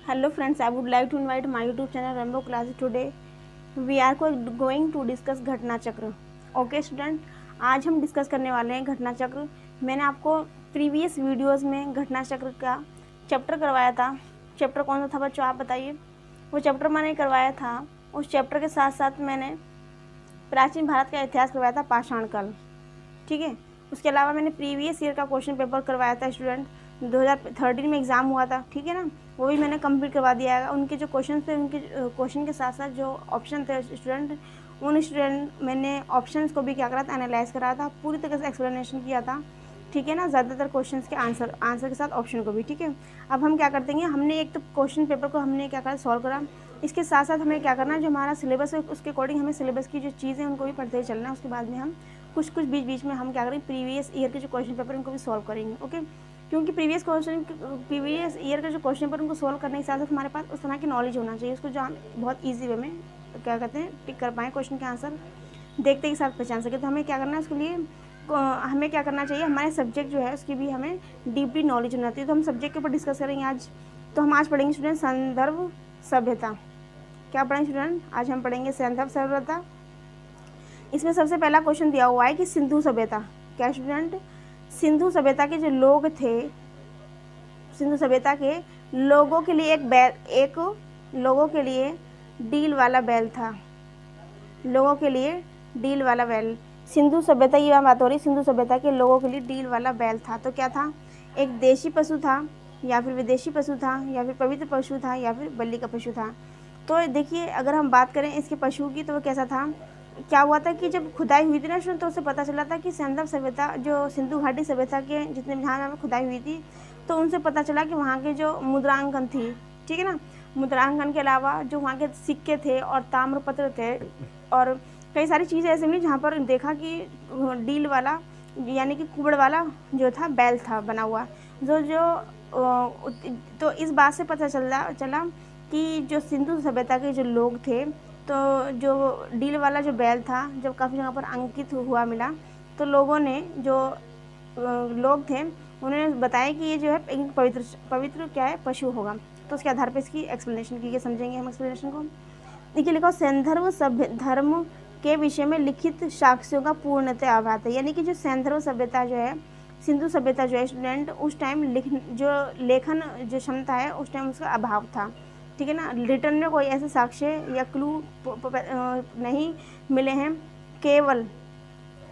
Hello friends, I would like to invite my YouTube channel Rainbow Classes. Today we are going to discuss घटना चक्र. Okay student, आज हम discuss करने वाले हैं घटना चक्र. मैंने आपको प्रीवियस वीडियोस में घटना चक्र का चैप्टर करवाया था. चैप्टर कौन सा था बच्चों, आप बताइए. वो चैप्टर मैंने करवाया था. उस चैप्टर के साथ साथ मैंने प्राचीन भारत का इतिहास करवाया था, पाषाण काल. ठीक है. उसके अलावा मैंने प्रीवियस ईयर का क्वेश्चन पेपर करवाया था स्टूडेंट. 2013 में एग्ज़ाम हुआ था. ठीक है ना, वो भी मैंने कंप्लीट करवा दिया है. उनके जो क्वेश्चन थे, उनके क्वेश्चन के साथ साथ जो ऑप्शन थे स्टूडेंट, मैंने ऑप्शंस को भी क्या करा था, एनालाइज करा था, पूरी तरह से एक्सप्लेनेशन किया था. ठीक है ना, ज़्यादातर क्वेश्चंस के आंसर के साथ ऑप्शन को भी. ठीक है. अब हम क्या करते हैं, हमने एक तो क्वेश्चन पेपर को हमने क्या करा, सॉल्व करा. इसके साथ साथ हमें क्या करना है, जो हमारा सिलेबस है उसके अकॉर्डिंग हमें सिलेबस की जो चीज़ें उनको भी पढ़ते चलना है. उसके बाद में हम कुछ बीच में हम क्या करेंगे, प्रीवियस ईयर के जो क्वेश्चन पेपर उनको भी सॉल्व करेंगे. ओके. क्योंकि प्रीवियस ईयर के जो क्वेश्चन पेपर उनको सॉल्व करने के साथ साथ हमारे पास उस तरह की नॉलेज होना चाहिए, उसको जो हम बहुत ईजी वे में क्या कहते हैं टिक कर पाएँ, क्वेश्चन के आंसर देखते के साथ पहचान सके. तो हमें क्या करना है, उसके लिए हमें क्या करना चाहिए, हमारे सब्जेक्ट जो है उसकी भी हमें डीपली नॉलेज होना चाहिए. तो हम सब्जेक्ट के ऊपर डिस्कस करेंगे आज. तो हम आज पढ़ेंगे स्टूडेंट संदर्भ सभ्यता. क्या पढ़ेंगे स्टूडेंट, आज हम पढ़ेंगे संदर्भ सभ्यता. इसमें सबसे पहला क्वेश्चन दिया हुआ है कि सिंधु सभ्यता. क्या स्टूडेंट, सिंधु सभ्यता के जो लोग थे, सिंधु सभ्यता के लोगों के लिए एक लोगों के लिए डील वाला बैल था. लोगों के लिए डील वाला बैल. सिंधु सभ्यता की बात हो रही. सिंधु सभ्यता के लोगों के लिए डील वाला बैल था. तो क्या था, एक देशी पशु था, या फिर विदेशी पशु था, या फिर पवित्र पशु था, या फिर बलि का पशु था. तो देखिए, अगर हम बात करें इसके पशु की, तो वो कैसा था, क्या हुआ था कि जब खुदाई हुई थी ना, तो उससे पता चला था कि संदर्भ सभ्यता, जो सिंधु घाटी सभ्यता के जितने भी जहाँ खुदाई हुई थी, तो उनसे पता चला कि वहाँ के जो मुद्रांकन थी, ठीक है ना, मुद्रांकन के अलावा जो वहाँ के सिक्के थे और ताम्रपत्र थे और कई सारी चीज़ें ऐसी मिली जहाँ पर देखा कि डील वाला यानी कि कुबड़ वाला जो था बैल था बना हुआ. तो इस बात से पता चला कि जो सिंधु सभ्यता के जो लोग थे, तो जो डील वाला जो बैल था, जब काफ़ी जगह पर अंकित हुआ मिला, तो लोगों ने जो लोग थे उन्होंने बताया कि ये जो है एक पवित्र क्या है, पशु होगा. तो उसके आधार पर इसकी एक्सप्लेनेशन की, समझेंगे हम एक्सप्लेनेशन को. देखिए, लिखो सैंधर्व सभ्य धर्म के विषय में लिखित साक्ष्यों का पूर्णतः अभाव है. यानी कि जो सैंधर्व सभ्यता जो है, सिंधु सभ्यता जो है स्टूडेंट, उस टाइम लेखन जो क्षमता है उस टाइम उसका अभाव था. ठीक है ना, रिटर्न में कोई ऐसे साक्ष्य या क्लू नहीं मिले हैं. केवल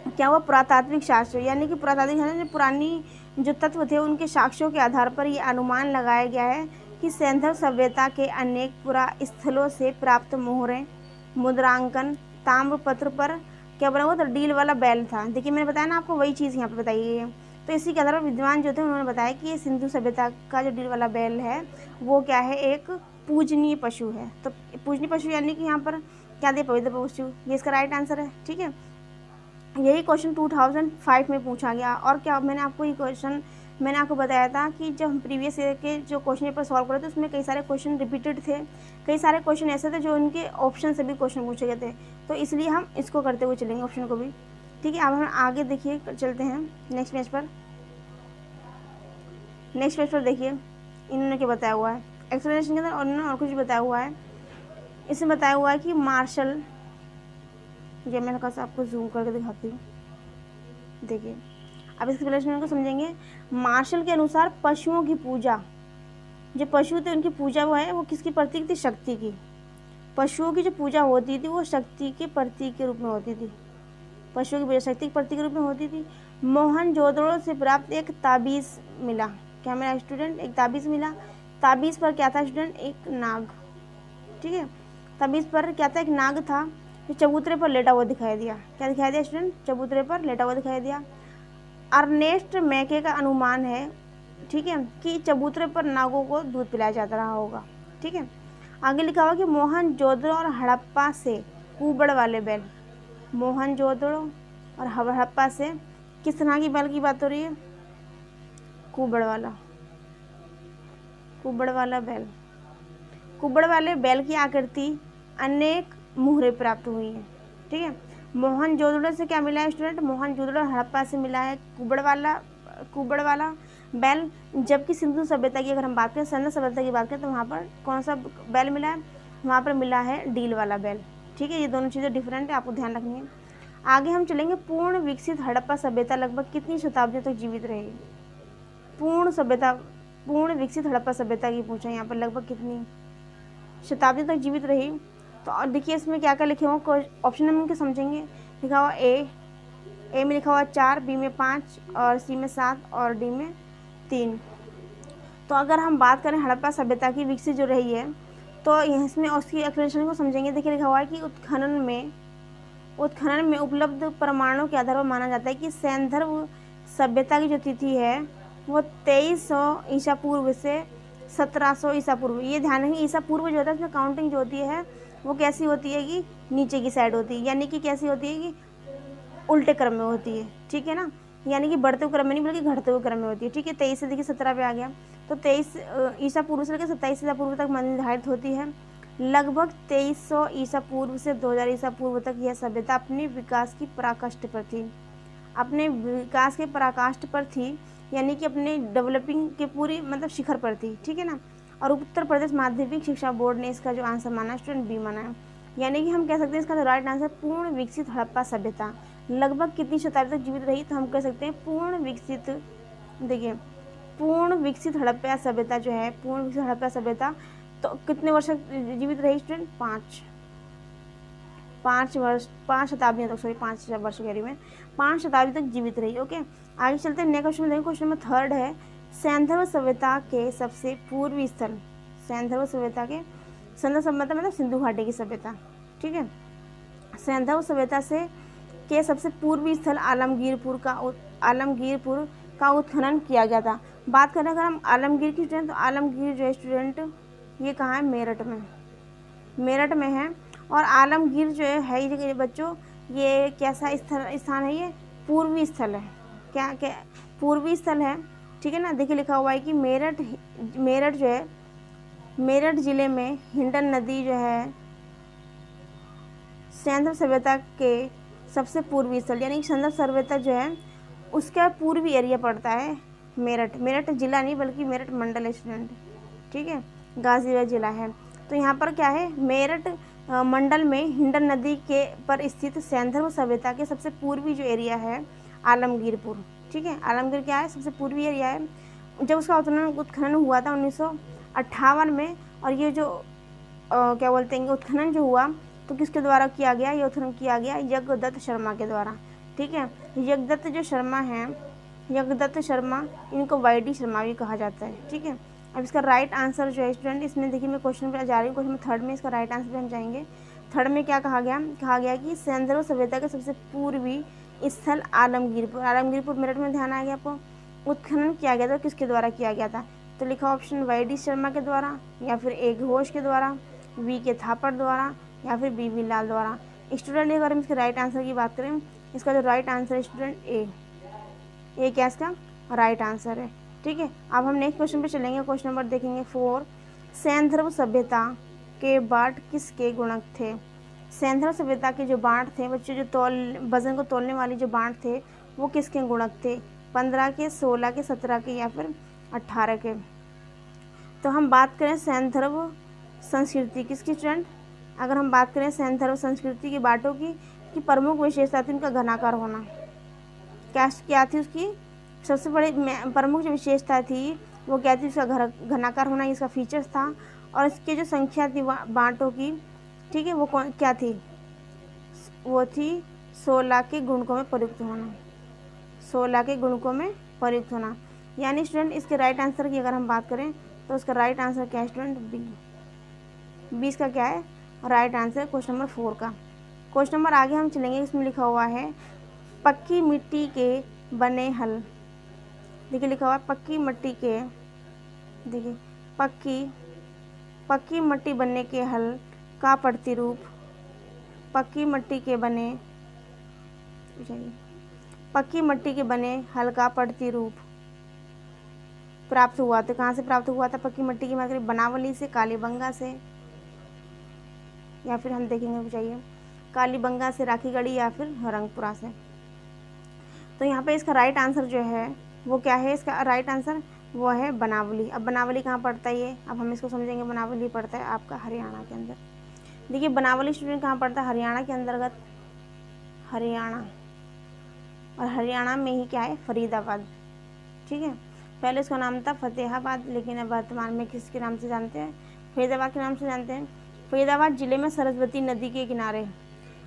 क्या हुआ, पुरातात्विक शास्त्र, यानी कि पुरातात्विक शास्त्र, पुरानी जो तत्व थे उनके साक्ष्यों के आधार पर ये अनुमान लगाया गया है कि सैंधव सभ्यता के अनेक पुरा स्थलों से प्राप्त मोहरें, मुद्रांकन, ताम्रपत्र पर क्या बना हुआ था, डील वाला बैल था. देखिए, मैंने बताया ना आपको, वही चीज़ यहाँ पर बताई गई है. तो इसी के आधार पर विद्वान जो थे उन्होंने बताया कि ये सिंधु सभ्यता का जो डील वाला बैल है वो क्या है, एक पूजनीय पशु है. तो पूजनीय पशु यानी कि यहाँ पर क्या दे, पवित्र पशु. ये इसका राइट आंसर है. ठीक है, यही क्वेश्चन 2005 में पूछा गया. और क्या, मैंने आपको ये क्वेश्चन मैंने आपको बताया था कि जब हम प्रीवियस ईयर के जो क्वेश्चन पेपर सॉल्व करे थे उसमें कई सारे क्वेश्चन रिपीटेड थे, कई सारे क्वेश्चन ऐसे थे जो उनके ऑप्शन से भी क्वेश्चन पूछे गए थे. तो इसलिए हम इसको करते हुए चलेंगे, ऑप्शन को भी. ठीक है, अब हम आगे देखिए चलते हैं नेक्स्ट पेज पर. देखिए इन्होंने क्या बताया हुआ है एक्सप्लेनेशन के अंदर, और उन्होंने और कुछ बताया हुआ है. इसमें बताया हुआ है कि मार्शल, ये मैं थोड़ा सा आपको जूम करके दिखाती हूँ. देखिए, अब इस एक्सप्लेनेशन को समझेंगे. मार्शल के अनुसार पशुओं की पूजा, जो पशु थे उनकी पूजा वो है, वो किसकी प्रतीक थी, शक्ति की. पशुओं की जो पूजा होती थी वो शक्ति के प्रतीक के रूप में होती थी. पशुओं की पूजा शक्ति के प्रतीक के रूप में होती थी. मोहनजोदड़ो से प्राप्त एक ताबीज़ मिला. क्या मिला स्टूडेंट, एक ताबीज़ मिला. ताबीज़ पर क्या था स्टूडेंट, एक नाग. ठीक है, ताबीज़ पर क्या था, एक नाग था जो चबूतरे पर लेटा हुआ दिखाई दिया. क्या दिखाई दिया स्टूडेंट, चबूतरे पर लेटा हुआ दिखाई दिया. अर्नेस्ट मैके का अनुमान है, ठीक है, कि चबूतरे पर नागों को दूध पिलाया जाता रहा होगा. ठीक है, आगे लिखा हुआ कि मोहनजोदड़ो और हड़प्पा से कुबड़ वाले बैल. मोहनजोदड़ो और हड़प्पा से किस तरह की बैल की बात हो रही है, कुबड़ वाला बैल. कुबड़ वाले बैल की आकृति अनेक मुहरें प्राप्त हुई हैं. ठीक है, मोहनजोदड़ो से क्या मिला है स्टूडेंट, मोहनजोदड़ो हड़प्पा से मिला है कुबड़ वाला बैल, जबकि सिंधु सभ्यता की अगर हम बात करें, सिंधु सभ्यता की बात करें, तो वहाँ पर कौन सा बैल मिला है? वहाँ पर मिला है डील वाला बैल। ठीक है, ये दोनों चीज़ें डिफरेंट है, आपको ध्यान रखनी है। आगे हम चलेंगे, पूर्ण विकसित हड़प्पा सभ्यता लगभग कितनी शताब्दियों तक जीवित रही? पूर्ण विकसित हड़प्पा सभ्यता की पूछा यहाँ पर, लगभग कितनी शताब्दी तक जीवित रही? तो और देखिए इसमें क्या क्या लिखे हुए, ऑप्शन हम उनके समझेंगे। लिखा हुआ ए में लिखा हुआ 4, बी में 5 और सी में 7 और डी में 3। तो अगर हम बात करें हड़प्पा सभ्यता की विकसित जो रही है, तो इसमें उसकी एक्सप्लेनेशन को समझेंगे। देखिए लिखा हुआ है कि उत्खनन में उपलब्ध प्रमाणों के आधार पर माना जाता है कि सैंधव सभ्यता की जो तिथि है वो 2300 ईसा पूर्व से 1700 ईसा पूर्व। ये ध्यान रखें, ईसा पूर्व जो होता है इसमें काउंटिंग जो होती है वो कैसी होती है कि नीचे की साइड होती है, यानी कि कैसी होती है कि उल्टे क्रम में होती है। ठीक है ना, यानी कि बढ़ते हुए क्रम में नहीं बल्कि घटते हुए क्रम में होती है। ठीक है, 23 से देखिए 17 पे आ गया, तो 23 ईसा पूर्व से लेकर 27 ईसा पूर्व तक निर्धारित होती है। लगभग 2300 ईसा पूर्व से 2000 ईसा पूर्व तक यह सभ्यता अपने विकास की पराकाष्ठ पर थी, यानी कि अपने डेवलपिंग के पूरी मतलब शिखर पर थी। ठीक है ना, और उत्तर प्रदेश माध्यमिक शिक्षा बोर्ड ने इसका जो आंसर माना, स्टूडेंट बी माना है। यानी कि हम कह सकते हैं इसका जो राइट आंसर पूर्ण विकसित हड़प्पा सभ्यता लगभग कितनी शताब्दी तक जीवित रही? तो हम कह सकते हैं पूर्ण विकसित हड़प्पा सभ्यता जो है, पूर्ण विकसित हड़प्पा सभ्यता तो कितने वर्ष तक जीवित रही स्टूडेंट? 5 शताब्दियों तक, सॉरी 5 वर्ष कह रही मैं, 5 शताब्दी तक जीवित रही। ओके, आगे चलते हैं नेक्स्ट क्वेश्चन में। देखो क्वेश्चन नंबर 3 है, सैंधव सभ्यता के सबसे पूर्वी स्थल। सैंधव सभ्यता मतलब सिंधु घाटी की सभ्यता। ठीक है, सैंधव सभ्यता के सबसे पूर्वी स्थल आलमगीरपुर का उत्खनन किया गया था। बात करें अगर हम आलमगीर की स्टूडेंट, तो आलमगीर जो है स्टूडेंट ये कहाँ है? मेरठ में है। और आलमगीर जो है ये बच्चों ये कैसा स्थान है? ये पूर्वी स्थल है। क्या पूर्वी स्थल है। ठीक है ना, देखिए लिखा हुआ है कि मेरठ जो है, मेरठ जिले में हिंडन नदी जो है सैंधव सभ्यता के सबसे पूर्वी स्थल, यानी कि सैंधव सभ्यता जो है उसका पूर्वी एरिया पड़ता है मेरठ जिला नहीं बल्कि मेरठ मंडल है स्टूडेंट। ठीक है, गाजीपुर जिला है। तो यहाँ पर क्या है? मेरठ मंडल में हिंडन नदी के पर स्थित सैंधव सभ्यता के सबसे पूर्वी जो एरिया है आलमगीरपुर। ठीक है, आलमगीर क्या है? सबसे पूर्वी एरिया है। जब उसका उत्खनन हुआ था 1958 में, और ये जो क्या बोलते हैं उत्खनन जो हुआ तो किसके द्वारा किया गया? ये उत्खनन किया गया यज्ञदत्त शर्मा के द्वारा। ठीक है, यज्ञदत्त जो शर्मा हैं, यज्ञदत्त शर्मा, इनको वाईडी शर्मा भी कहा जाता है। ठीक है, अब इसका राइट आंसर जो है स्टूडेंट, इसमें देखिए मैं क्वेश्चन पर जा रही हूँ, क्वेश्चन में 3rd में इसका राइट आंसर पे हम जाएंगे। 3rd में क्या कहा गया कि सैंधव सभ्यता के सबसे पूर्वी स्थल आलमगीरपुर मेरठ में। ध्यान आ गया आपको? उत्खनन किया गया था, किसके द्वारा किया गया था? तो लिखा ऑप्शन वाईडी शर्मा के द्वारा, या फिर ए घोष के द्वारा, वी के थापड़ द्वारा, या फिर बी लाल द्वारा। स्टूडेंट अगर हम इसके राइट आंसर की बात करें, इसका जो राइट आंसर है स्टूडेंट ए क्या इसका राइट आंसर है। ठीक है, अब हम नेक्स्ट क्वेश्चन पे चलेंगे। क्वेश्चन नंबर देखेंगे 4, सैंधव सभ्यता के बाँट किसके गुणक थे? सैंधव सभ्यता के जो बाँट थे बच्चों, जो वजन को तोलने वाली जो बाँट थे वो किसके गुणक थे? 15 के, 16 के, 17 के या फिर 18 के? तो हम बात करें सैंधव संस्कृति किसकी स्टूडेंट? अगर हम बात करें सैंधव संस्कृति की बाँटों की प्रमुख विशेषता थी उनका घनाकार होना। क्या थी उसकी सबसे बड़ी प्रमुख जो विशेषता थी वो क्या थी? उसका घनाकार होना, इसका फीचर्स था। और इसकी जो संख्या थी बाँटों की, ठीक है, वो क्या थी? वो थी 16 के गुणकों में प्रयुक्त होना। 16 के गुणकों में प्रयुक्त होना, यानी स्टूडेंट इसके राइट आंसर की अगर हम बात करें तो उसका राइट आंसर क्या है स्टूडेंट? बी इसका क्या है राइट आंसर क्वेश्चन नंबर 4 का। क्वेश्चन नंबर आगे हम चलेंगे, इसमें लिखा हुआ है पक्की मिट्टी के बने हल। देखिए लिखा हुआ है पक्की मिट्टी के, देखिए पक्की मिट्टी बनने के हल का प्रतिरूप, पक्की मिट्टी के बने हल का प्रतिरूप प्राप्त हुआ था। कहाँ से प्राप्त हुआ था? पक्की मिट्टी की मतलब बनावली से, कालीबंगा से, या फिर हम देखेंगे चाहिए कालीबंगा से, राखीगढ़ी या फिर रंगपुरा से। तो यहाँ पे इसका राइट आंसर जो है वो क्या है इसका राइट आंसर, वो है बनावली। अब बनावली कहाँ पड़ता है ये, अब हम इसको समझेंगे। बनावली पड़ता है आपका हरियाणा के अंदर। देखिए बनावली स्टूडेंट कहाँ पड़ता है, हरियाणा के अंतर्गत, हरियाणा। और हरियाणा में ही क्या है, फरीदाबाद। ठीक है, पहले इसका नाम था फतेहाबाद, लेकिन अब वर्तमान में किसके नाम से जानते हैं, फरीदाबाद के नाम से जानते हैं। फरीदाबाद जिले में सरस्वती नदी के किनारे,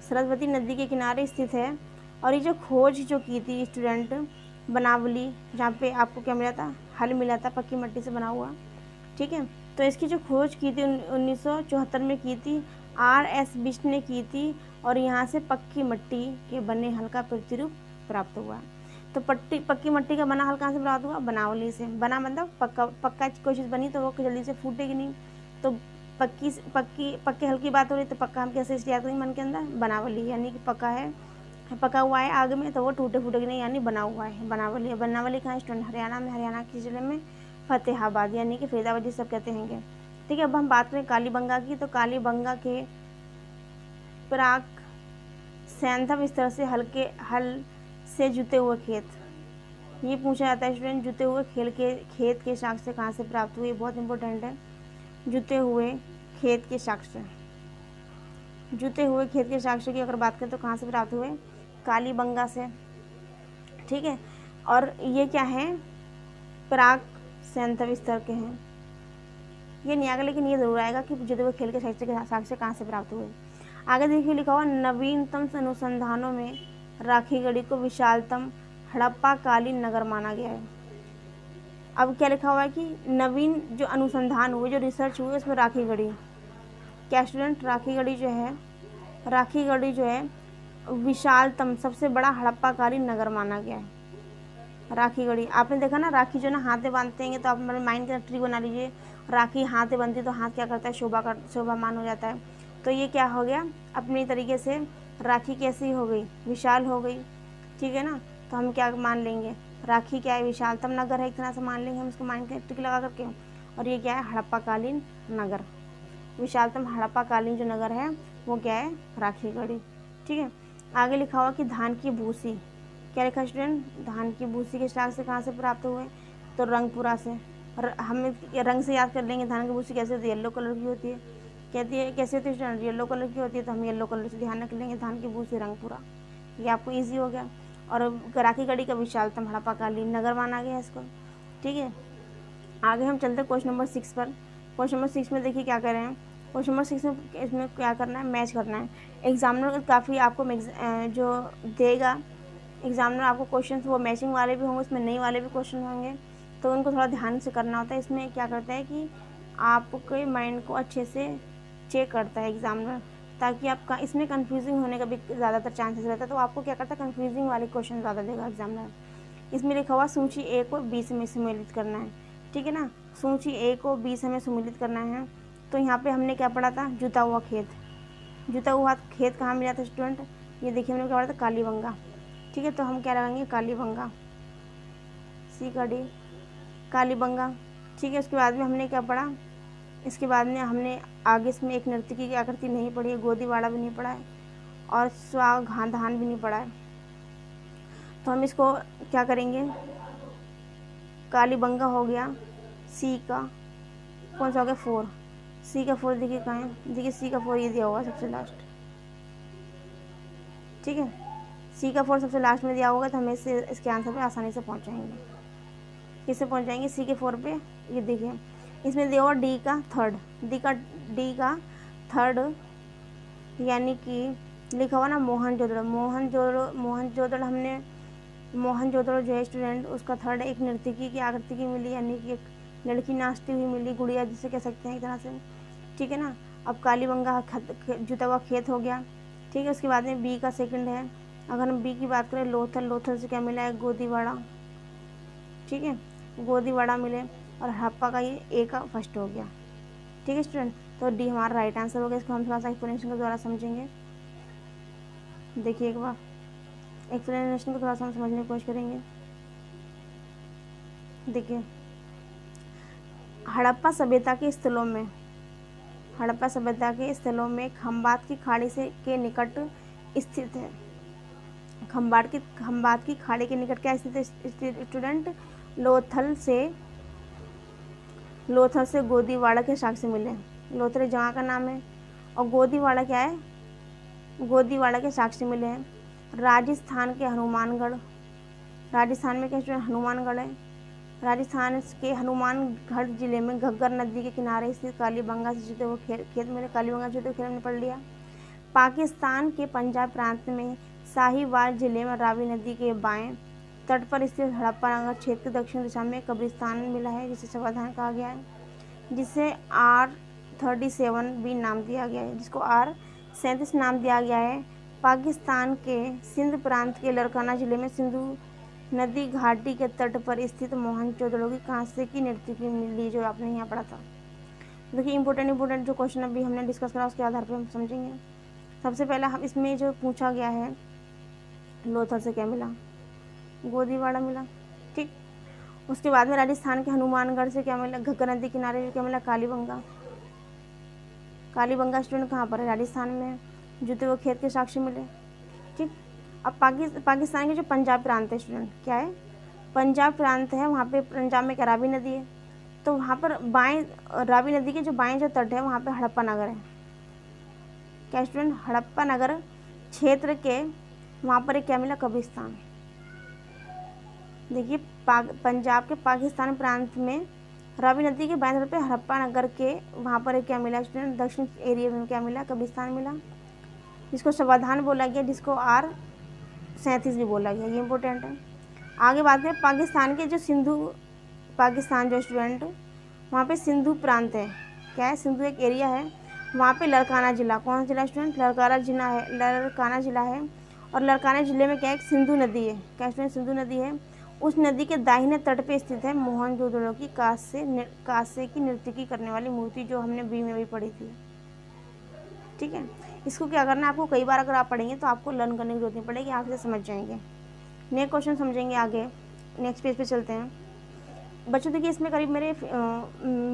सरस्वती नदी के किनारे स्थित है। और ये जो खोज जो की थी स्टूडेंट बनावली, जहाँ पे आपको क्या मिला था, हल मिला था पक्की मिट्टी से बना हुआ। ठीक है, तो इसकी जो खोज की थी 1974 में की थी, RS बिष्ट ने की थी। और यहाँ से पक्की मिट्टी के बने हल का प्रतिरूप प्राप्त हुआ। तो पक्की मिट्टी का बना हल कहाँ से प्राप्त हुआ, बनावली से। बना मतलब पक्का कोई चीज़ बनी तो वो जल्दी से फूटेगी नहीं। तो पक्के हल की बात हो रही, तो पक्का हम कैसे याद करेंगे मन के अंदर, बनावली, यानी कि पक्का है, पका हुआ है आग में तो वो टूटे फूटेगी नहीं, यानी बना हुआ है, बनावली। बनावली कहाँ स्टूडेंट, हरियाणा में, हरियाणा के जिले में फतेहाबाद, यानी कि फरीदाबाद जिसे सब कहते हैं। ठीक है, अब हम बात करें कालीबंगा की, तो कालीबंगा के प्राक सैंधव स्तर से हल से जुते हुए खेत, ये पूछा जाता है स्टूडेंट, जुते हुए खेत के साक्ष्य कहाँ से प्राप्त हुए, बहुत इंपॉर्टेंट है। जुते हुए खेत के साक्ष्य, जुते हुए खेत के साक्ष्य की अगर बात करें तो कहाँ से प्राप्त हुए, कालीबंगा से। ठीक है, और ये क्या है, प्राक सैंधव स्तर के हैं। ये नहीं आएगा, लेकिन ये जरूर आएगा कि जुते हुए खेल के साक्ष्य कहाँ से प्राप्त हुए। आगे देखिए लिखा हुआ, नवीनतम अनुसंधानों में राखीगढ़ी को विशालतम हड़प्पा कालीन नगर माना गया है। अब क्या लिखा हुआ है कि नवीन जो अनुसंधान हुए, जो रिसर्च हुए, उसमें राखीगढ़ी, क्या स्टूडेंट, राखीगढ़ी जो है विशालतम सबसे बड़ा हड़प्पा कालीन नगर माना गया है। राखीगढ़ी आपने देखा ना, राखी जो ना हाथ में बांधते हैं, तो आप अपने माइंड का ट्री बना लीजिए। राखी हाथ में बनती है तो हाथ क्या करता है, शोभामान हो जाता है। तो ये क्या हो गया, अपनी तरीके से राखी कैसी हो गई, विशाल हो गई। ठीक है ना, तो हम क्या मान लेंगे, राखी क्या है, विशालतम नगर है, एक तरह से मान लेंगे हम इसको माइंड का ट्रिक लगा करके। और ये क्या है, हड़प्पा कालीन नगर, विशालतम हड़प्पा कालीन जो नगर है वो क्या है, राखीगढ़ी। ठीक है, आगे लिखा हुआ कि धान की भूसी, क्या लिखा स्टूडेंट, धान की भूसी के शाख से कहाँ से प्राप्त हुए, तो रंगपुरा से। और हम रंग से याद कर लेंगे, धान की भूसी कैसे होती है, येलो कलर की होती है। कहती है कैसे होती है स्टूडेंट, येलो कलर की होती है, तो हम येलो कलर से ध्यान रख लेंगे, धान की भूसी रंगपुरा, ये आपको ईजी हो गया। और राखीगढ़ी का विशालतम हड़प्पा कालीन नगर माना गया इसको। ठीक है, आगे हम चलते क्वेश्चन नंबर 6 पर। क्वेश्चन नंबर 6 में देखिए क्या कर रहे हैं, क्वेश्चन नंबर 6 में इसमें क्या करना है, मैच करना है। एग्जामिनर काफ़ी आपको जो देगा एग्जामिनर आपको क्वेश्चंस, वो मैचिंग वाले भी होंगे, उसमें नई वाले भी क्वेश्चन होंगे, तो उनको थोड़ा ध्यान से करना होता है। इसमें क्या करता है कि आपके माइंड को अच्छे से चेक करता है एग्जामिनर, ताकि आपका इसमें कन्फ्यूजिंग होने का भी ज़्यादातर चांसेस रहता है। तो आपको क्या करता है, कन्फ्यूजिंग वाले क्वेश्चन ज़्यादा देगा एग्जामिनर। इसमें लिखा हुआ सूची ए को बी से सम्मिलित करना है। ठीक है ना, सूची ए को बी से हमें सम्मिलित करना है। तो यहाँ पे हमने क्या पढ़ा था, जुता हुआ खेत। जुता हुआ खेत कहाँ मिला था स्टूडेंट, ये देखिए हमने क्या पढ़ा था, कालीबंगा। ठीक है, तो हम क्या लगाएंगे, कालीबंगा, सी का डी, कालीबंगा। ठीक है, उसके बाद में हमने क्या पढ़ा, इसके बाद में हमने आगे इसमें एक नर्तकी की आकृति नहीं पढ़ी है, गोदीवाड़ा भी नहीं पढ़ा है, और स्वाधान भी नहीं पढ़ा है। तो हम इसको क्या करेंगे, कालीबंगा हो गया, सी का कौन सा हो गया, 4, सी का 4 देखिए कहाँ है, देखिए सी का 4 ये दिया होगा सबसे लास्ट। ठीक है, सी का 4 सबसे लास्ट में दिया होगा, तो हमें इसके आंसर पे आसानी से पहुंच जाएंगे। किससे पहुंच जाएंगे, सी के 4 पे। ये देखिए इसमें दिया हुआ डी का थर्ड, यानी कि लिखा हुआ ना मोहनजोदड़ो जो है स्टूडेंट, उसका थर्ड एक नर्तकी की आकृति की मिली, यानी कि एक लड़की नाचती हुई मिली, गुड़िया जिसे कह सकते हैं एक तरह से। ठीक है ना, अब कालीबंगा जुता हुआ खेत हो गया। ठीक है, उसके बाद में बी का सेकंड है, अगर हम बी की बात करें, लोथल से क्या मिला है, गोदीवाड़ा। ठीक है, गोदीवाड़ा मिले, और हड़प्पा का ये ए का फर्स्ट हो गया। ठीक है स्टूडेंट, तो डी हमारा राइट आंसर हो गया। इसको हम थोड़ा सा एक्सप्लेनेशन के द्वारा समझेंगे। देखिए एक बार एक्सप्लेनेशन को थोड़ा सा हम समझने की कोशिश करेंगे। देखिए, हड़प्पा सभ्यता के स्थलों में खंबात की खाड़ी के निकट स्थित है। खंबात की खाड़ी के निकट क्या स्थित है स्टूडेंट? लोथल से गोदीवाड़ा के साक्ष्य मिले। लोथल एक जगह का नाम है और गोदीवाड़ा क्या है? गोदीवाड़ा के साक्ष्य मिले हैं। राजस्थान के हनुमानगढ़, राजस्थान में क्या स्टूडेंट? हनुमानगढ़ है। राजस्थान के हनुमानगढ़ जिले में घग्गर नदी के किनारे स्थित कालीबंगा से जुड़े हुए खेत में कालीबंगा से जुड़े खेत में पढ़ लिया। पाकिस्तान के पंजाब प्रांत में साहिवाल जिले में रावी नदी के बाएं तट पर स्थित हड़प्पा नगर क्षेत्र के दक्षिण दिशा में कब्रिस्तान मिला है जिसे समाधान कहा गया है, जिसे R37 भी नाम दिया गया है, जिसको R37 नाम दिया गया है। पाकिस्तान के सिंध प्रांत के लड़काना जिले में सिंधु नदी घाटी के तट पर स्थित मोहनजोदड़ो की कांसे की नर्तकी मिली, जो आपने यहाँ पढ़ा था। देखिए इंपॉर्टेंट जो क्वेश्चन अभी हमने डिस्कस करा उसके आधार पर हम समझेंगे। सबसे पहला हम इसमें जो पूछा गया है, लोथल से क्या मिला? गोदीवाड़ा मिला, ठीक। उसके बाद में राजस्थान के हनुमानगढ़ से क्या मिला? घग्गर नदी किनारे क्या मिला? कालीबंगा। कालीबंगा स्टूडेंट कहाँ पर है? राजस्थान में। जुते हुए खेत के साक्ष्य मिले, ठीक। अब पाकिस्तान के जो पंजाब प्रांत है स्टूडेंट, क्या है? पंजाब प्रांत है, वहाँ पे पंजाब में क्या रावी नदी है, तो वहाँ पर बाएं रावी नदी के जो बाएं जो तट है वहाँ पे हड़प्पा नगर है। क्या स्टूडेंट? हड़प्पा नगर क्षेत्र के वहाँ पर एक क्या मिला? कब्रिस्तान। देखिए पंजाब के पाकिस्तान प्रांत में रावी नदी के बाएं तट पे हड़प्पा नगर के वहाँ पर एक क्या मिला स्टूडेंट? दक्षिण एरिया में क्या मिला? कब्रिस्तान मिला, जिसको समाधान बोला गया, जिसको R37 भी बोला गया। ये इंपॉर्टेंट है। आगे बात करें पाकिस्तान के जो पाकिस्तान जो स्टूडेंट वहाँ पे सिंधु प्रांत है, क्या है? सिंधु एक एरिया है, वहाँ पे लड़काना जिला, कौन सा जिला स्टूडेंट? लड़काना जिला है। और लड़काना जिले में क्या है? सिंधु नदी है, क्या स्टूडेंट? सिंधु नदी है। उस नदी के दाहिने तट पे स्थित है मोहनजोदड़ो की कांसे की नर्तकी करने वाली मूर्ति, जो हमने बी में भी पढ़ी थी, ठीक है। इसको क्या करना है आपको? कई बार अगर आप पढ़ेंगे तो आपको लर्न करने की जरूरत नहीं पड़ेगी, आप इसे समझ जाएंगे। नेक्स्ट क्वेश्चन समझेंगे आगे। नेक्स्ट पेज पे चलते हैं बच्चों। देखिए इसमें करीब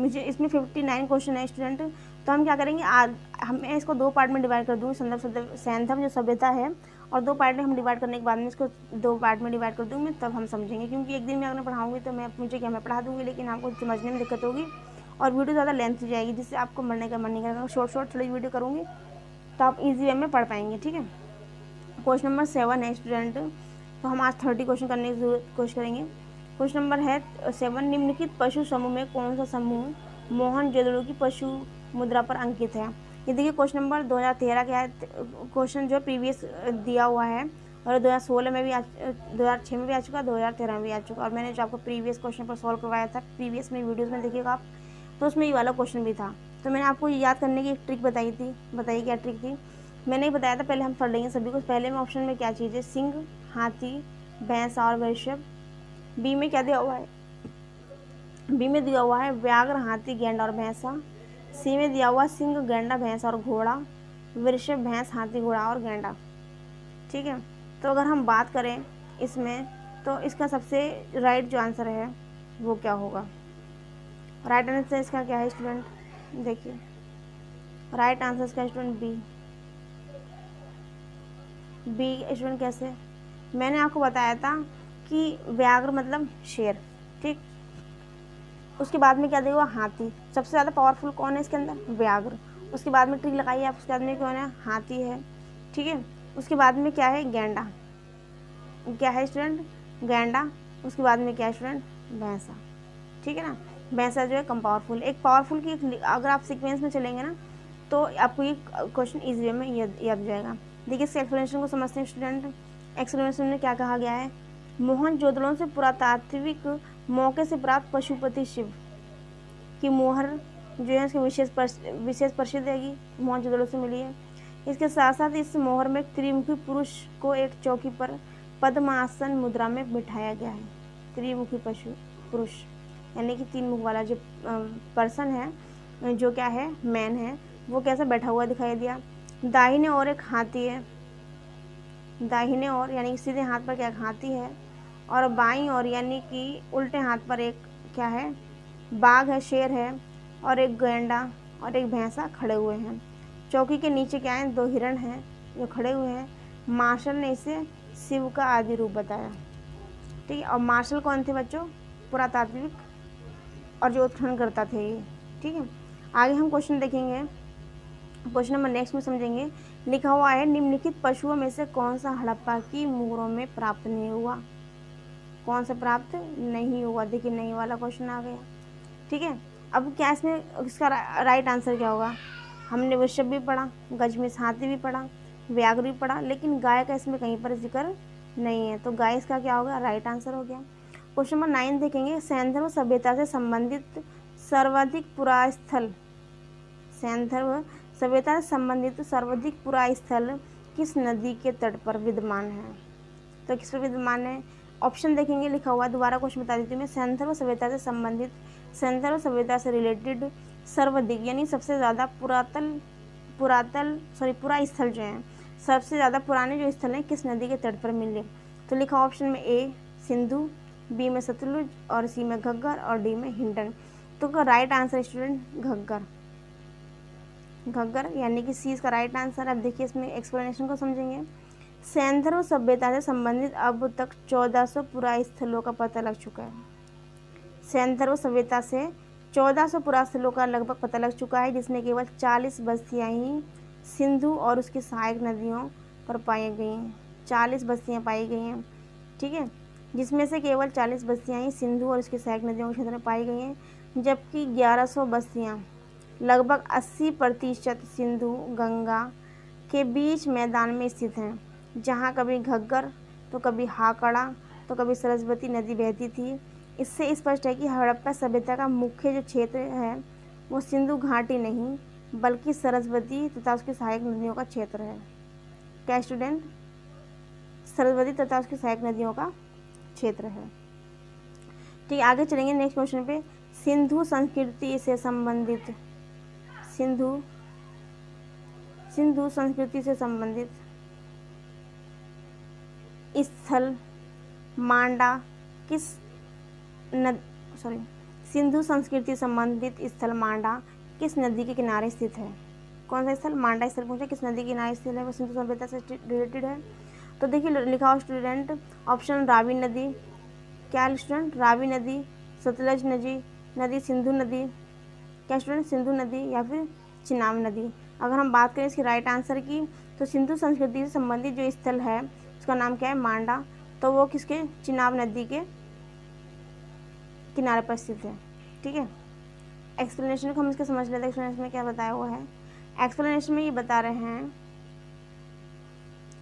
मुझे इसमें 59 क्वेश्चन है स्टूडेंट। तो हम क्या करेंगे, मैं इसको 2 पार्ट में डिवाइड कर दूँगी। सैंथम जो सभ्यता है, और 2 पार्ट में हम डिवाइड करने के बाद में इसको 2 पार्ट में डिवाइड कर दूँगी, तब हम समझेंगे। क्योंकि एक दिन में अगर पढ़ाऊँगी तो मैं पढ़ा दूँगी, लेकिन आपको समझने में दिक्कत होगी और वीडियो ज़्यादा लेंथ हो जाएगी, जिससे आपको पढ़ने का मन नहीं करेगा। शॉर्ट थोड़ी वीडियो करूँगी तो आप ईजी वे में पढ़ पाएंगे, ठीक है। क्वेश्चन नंबर 7 है स्टूडेंट। तो हम आज 30 क्वेश्चन करने की कोशिश करेंगे। क्वेश्चन नंबर है 7, निम्नलिखित पशु समूह में कौन सा समूह मोहनजोदड़ो की पशु मुद्रा पर अंकित है? ये देखिए क्वेश्चन नंबर 2013 का है। क्वेश्चन जो प्रीवियस दिया हुआ है, और 2016 में भी 2006 में भी आ चुका, 2013 में भी आ चुका। और मैंने जो आपको प्रीवियस क्वेश्चन पर सॉल्व करवाया था प्रीवियस में वीडियोज़ में देखिएगा आप, तो उसमें ये वाला क्वेश्चन भी था। तो मैंने आपको याद करने की एक ट्रिक बताई थी। बताइए क्या ट्रिक थी? मैंने ही बताया था। पहले हम पढ़ लेंगे सभी को। पहले में ऑप्शन में क्या चीज़ है? सिंह, हाथी, भैंस और वृषभ। बी में क्या दिया हुआ है? बी में दिया हुआ है व्याघ्र, हाथी, गेंडा और भैंसा। सी में दिया हुआ सिंह, गेंडा, भैंस और घोड़ा। वृषभ, भैंस, हाथी, घोड़ा और गेंडा, ठीक है। तो अगर हम बात करें इसमें, तो इसका सबसे राइट जो आंसर है वो क्या होगा? राइट आंसर इसका क्या है स्टूडेंट? देखिए राइट आंसर इसका स्टूडेंट बी स्टूडेंट। कैसे? मैंने आपको बताया था कि व्याघ्र मतलब शेर, ठीक। उसके बाद में क्या देगा? हाथी। सबसे ज़्यादा पावरफुल कौन है इसके अंदर? व्याघ्र। उसके बाद में ट्रिक लगाइए आप, उसके बाद में कौन है? हाथी है, ठीक है। उसके बाद में क्या है? गेंडा। क्या है स्टूडेंट? गेंडा। उसके बाद में क्या है स्टूडेंट? भैंसा, ठीक है ना। भैंसा जो है कम पावरफुल। एक पावरफुल की अगर आप सीक्वेंस में चलेंगे ना, तो आपको ये क्वेश्चन ईजी वे में याद हो जाएगा। देखिए इस एक्सप्लेनेशन को समझते हैं स्टूडेंट। एक्सप्लेनेशन में क्या कहा गया है? मोहनजोदड़ो से पुरातात्विक मौके से प्राप्त पशुपति शिव की मोहर जो है इसकी विशेष प्रसिद्ध है, मोहनजोदड़ो से मिली है। इसके साथ साथ इस मोहर में त्रिमुखी पुरुष को एक चौकी पर पद्मासन मुद्रा में बिठाया गया है। त्रिमुखी पुरुष यानी कि 3 मुख वाला जो पर्सन है, जो क्या है? मैन है, वो कैसा बैठा हुआ दिखाई दिया। दाहिने ओर एक हाथी है, दाहिने ओर यानी कि सीधे हाथ पर क्या? हाथी है। और बाईं ओर यानी कि उल्टे हाथ पर एक क्या है? बाघ है, शेर है, और एक गेंडा और एक भैंसा खड़े हुए हैं। चौकी के नीचे क्या है? 2 हिरण हैं जो खड़े हुए हैं। मार्शल ने इसे शिव का आदि रूप बताया। ठीक है, और मार्शल कौन थे बच्चों? पुरातात्विक और जो उत्खनन करता थे ये। ठीक है, आगे हम क्वेश्चन देखेंगे। क्वेश्चन नंबर नेक्स्ट में समझेंगे। लिखा हुआ है निम्नलिखित पशुओं में से कौन सा हड़प्पा की मुहरों में प्राप्त नहीं हुआ? कौन सा प्राप्त नहीं हुआ? देखिए नहीं वाला क्वेश्चन आ गया। ठीक है, अब क्या इसमें इसका राइट आंसर क्या होगा? हमने वृषभ भी पढ़ा, गजमेज हाथी भी पढ़ा, व्याघ्र भी पढ़ा, लेकिन गाय का इसमें कहीं पर जिक्र नहीं है, तो गाय इसका क्या होगा? राइट आंसर हो गया। क्वेश्चन नंबर 9 देखेंगे। सैंधव सभ्यता से संबंधित सर्वाधिक पुरास्थल, सैंधव सभ्यता से संबंधित सर्वाधिक पुरास्थल किस नदी के तट पर विद्यमान है? तो किस पर विद्यमान है? ऑप्शन देखेंगे, लिखा हुआ दोबारा क्वेश्चन बता देती हूँ मैं। सैंधव सभ्यता से संबंधित, सैंधव सभ्यता से रिलेटेड सर्वाधिक यानी सबसे ज़्यादा पुरा स्थल जो हैं, सबसे ज़्यादा पुराने जो स्थल हैं किस नदी के तट पर मिले? तो लिखा ऑप्शन में ए सिंधु, बी में सतलुज, और सी में घग्गर, और डी में हिंडन। तो right answer student Ghaggar, Ghaggar यानी कि सी इसका राइट आंसर। अब देखिए इसमें एक्सप्लेनेशन को समझेंगे। सैंधव सभ्यता से संबंधित अब तक 1400 पुरास्थलों का पता लग चुका है। सैंधव सभ्यता से 1400 पुरास्थलों का लगभग पता लग चुका है, जिसमें केवल 40 बस्तियां ही सिंधु और उसकी सहायक नदियों पर पाई गई हैं। 40 बस्तियां पाई गई हैं। ठीक है, जिसमें से केवल 40 बस्तियां ही सिंधु और उसकी सहायक नदियों के क्षेत्र में पाई गई हैं, जबकि 1100 बस्तियां लगभग 80% सिंधु गंगा के बीच मैदान में स्थित हैं, जहां कभी घग्गर तो कभी हाकड़ा तो कभी सरस्वती नदी बहती थी। इससे स्पष्ट है कि हड़प्पा सभ्यता का मुख्य जो क्षेत्र है वो सिंधु घाटी नहीं बल्कि सरस्वती तथा उसकी सहायक नदियों का क्षेत्र है। क्या स्टूडेंट? सरस्वती तथा उसकी सहायक नदियों का क्षेत्र है। ठीक, आगे चलेंगे नेक्स्ट क्वेश्चन पे। सिंधु संस्कृति से संबंधित, सिंधु संस्कृति से संबंधित स्थल मांडा किस सिंधु संस्कृति संबंधित स्थल मांडा किस नदी के किनारे स्थित है? कौन सा स्थल? मांडा स्थल पूछा, किस नदी के किनारे स्थित है? वो सिंधु सभ्यता से रिलेटेड है। तो देखिए लिखा हो स्टूडेंट ऑप्शन रावी नदी। क्या स्टूडेंट? रावी नदी, सतलज नदी, सिंधु नदी। क्या स्टूडेंट? सिंधु नदी या फिर चिनाब नदी। अगर हम बात करें इसकी राइट आंसर की, तो सिंधु संस्कृति से संबंधित जो स्थल है उसका नाम क्या है? मांडा। तो वो किसके? चिनाब नदी के किनारे पर स्थित है। ठीक है, एक्सप्लेनेशन को हम इसके समझ लेते हैं। एक्सप्लेनेशन में क्या बताया हुआ है? एक्सप्लेनेशन में ये बता रहे हैं,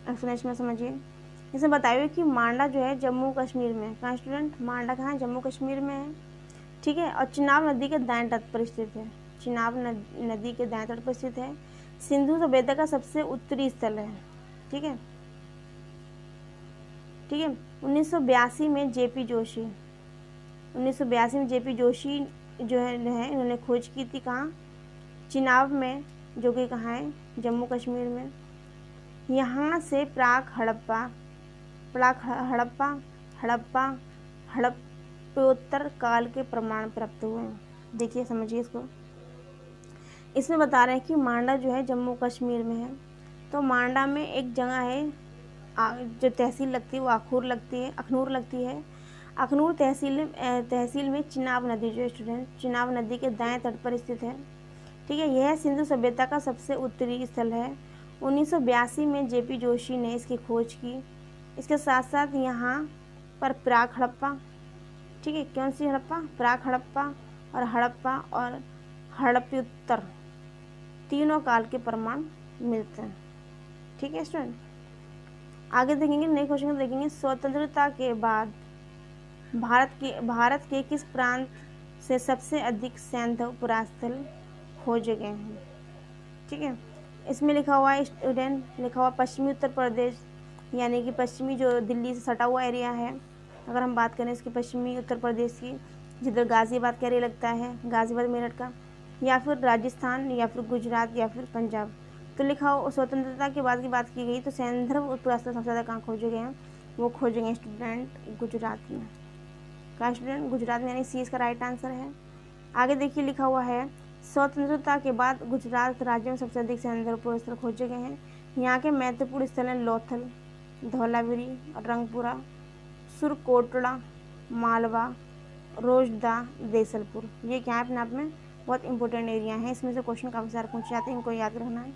एक्सप्लेनेशन में समझिए। इसमें बताया हुआ कि मांडा जो है जम्मू कश्मीर में, कहाँ स्टूडेंट? मांडा कहाँ है? जम्मू कश्मीर में है। ठीक है, और चिनाब नदी के दाएं तट पर स्थित है। चिनाब नदी के दाएं तट पर स्थित है। सिंधु सभ्यता का सबसे उत्तरी स्थल है। ठीक है, 1982 में जेपी जोशी, 1982 में जेपी जोशी जो है इन्होंने खोज की थी। कहाँ? चिनाब में, जो कि कहाँ है? जम्मू कश्मीर में। यहाँ से प्राक हड़प्पोत्तर काल के प्रमाण प्राप्त हुए हैं। देखिए समझिए इसको। इसमें बता रहे हैं कि मांडा जो है जम्मू कश्मीर में है। तो मांडा में एक जगह है जो तहसील लगती है, वो अखनूर लगती है। अखनूर तहसील में चिनाब नदी जो है स्टूडेंट, चिनाब नदी के दाएं तट पर स्थित है। ठीक है, यह सिंधु सभ्यता का सबसे उत्तरी स्थल है। 1982 में जेपी जोशी ने इसकी खोज की। इसके साथ साथ यहाँ पर प्राक हड़प्पा, ठीक है, कौन सी हड़प्पा? प्राक हड़प्पा और हड़प्पोत्तर तीनों काल के प्रमाण मिलते हैं। ठीक है स्टूडेंट, आगे देखेंगे नए क्वेश्चन देखेंगे। स्वतंत्रता के बाद भारत के किस प्रांत से सबसे अधिक सैंधव पुरास्थल खोजे गए हैं? ठीक है, इसमें लिखा हुआ है स्टूडेंट, लिखा हुआ पश्चिमी उत्तर प्रदेश, यानी कि पश्चिमी जो दिल्ली से सटा हुआ एरिया है। अगर हम बात करें इसकी पश्चिमी उत्तर प्रदेश की, जिधर गाज़ियाबाद का एरिया लगता है, गाज़ियाबाद मेरठ का, या फिर राजस्थान, या फिर गुजरात, या फिर पंजाब। तो लिखा हो स्वतंत्रता के बाद की बात की गई तो सैंधव पुरास्थल सबसे ज़्यादा कहाँ खोजे गए हैं? वो खोजे गए स्टूडेंट गुजरात में। क्या स्टूडेंट? गुजरात में, यानी सी इसका राइट आंसर है। आगे देखिए लिखा हुआ है स्वतंत्रता के बाद गुजरात राज्य में सबसे अधिक सैंधव पुरास्थल खोजे गए हैं। यहाँ के महत्वपूर्ण स्थल हैं लोथल, धौलागिरी, रंगपुरा, सुरकोटड़ा, मालवा, रोजदा, देसलपुर। ये क्या है अपने आप में बहुत इंपॉर्टेंट एरिया है। इसमें से क्वेश्चन काफ़ी सारे पूछे जाते हैं, इनको याद रखना है।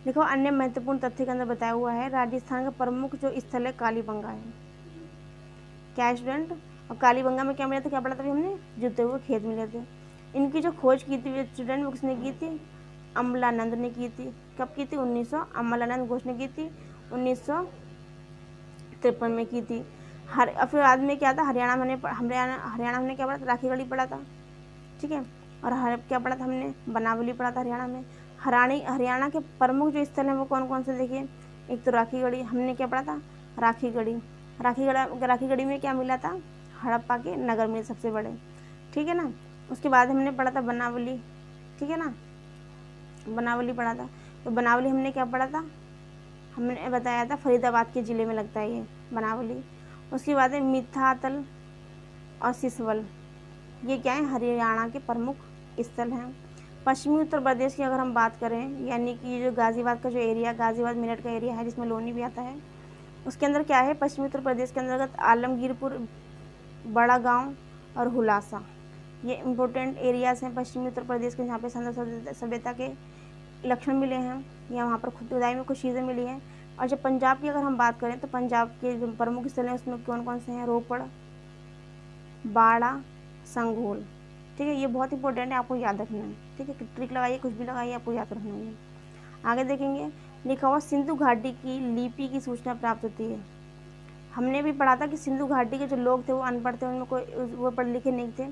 देखो अन्य महत्वपूर्ण तथ्य के अंदर बताया हुआ है राजस्थान का प्रमुख जो स्थल है कालीबंगा है। क्या है स्टूडेंट? और कालीबंगा में क्या मिला था, क्या पढ़ा था अभी हमने? जुते हुए खेत मिले थे। इनकी जो खोज की थी स्टूडेंट वो किसने की थी? अमलानंद ने की थी। कब की थी? 1900। अमलानंद घोष ने की थी 1953 में की थी। फिर बाद में क्या था? हरियाणा हमने क्या पढ़ा था? राखीगढ़ी पढ़ा था, ठीक है। और क्या पढ़ा था हमने? बनावली पढ़ा था हरियाणा में। हरियाणा के प्रमुख जो स्थल हैं वो कौन कौन से देखिए? एक तो राखीगढ़ी, हमने क्या पढ़ा था? राखीगढ़ी। राखीगढ़ी में क्या मिला था? हड़प्पा के नगर में सबसे बड़े, ठीक है ना। उसके बाद हमने पढ़ा था बनावली, ठीक है ना, बनावली पढ़ा था। तो बनावली हमने क्या पढ़ा था? हमने बताया था फरीदाबाद के ज़िले में लगता है ये बनावली। उसके बाद है मिथातल और सिसवल, ये क्या है? हरियाणा के प्रमुख स्थल हैं। पश्चिमी उत्तर प्रदेश की अगर हम बात करें, यानी कि जो गाज़ियाबाद का जो एरिया, गाज़ियाबाद मेरठ का एरिया है जिसमें लोनी भी आता है, उसके अंदर क्या है? पश्चिमी उत्तर प्रदेश के अंतर्गत आलमगीरपुर, बड़ा गांव और हुलासा, ये इम्पोर्टेंट एरियाज़ हैं पश्चिमी उत्तर प्रदेश के, जहाँ पे सिंधु सभ्यता के लक्षण मिले हैं या वहाँ पर खुदाई में कुछ चीज़ें मिली हैं। और जब पंजाब की अगर हम बात करें तो पंजाब के जो प्रमुख स्थल हैं उसमें कौन कौन से हैं? रोपड़, बाड़ा, संगोल, ठीक है। ये बहुत इंपॉर्टेंट है, आपको याद रखना है, ठीक है। ट्रिक लगाइए, कुछ भी लगाइए, आपको याद रखना है। आगे देखेंगे, लिखा हुआ सिंधु घाटी की लिपि की सूचना प्राप्त होती है। हमने भी पढ़ा था कि सिंधु घाटी के जो लोग थे वो अनपढ़ थे, उनमें कोई वो पढ़े लिखे नहीं थे।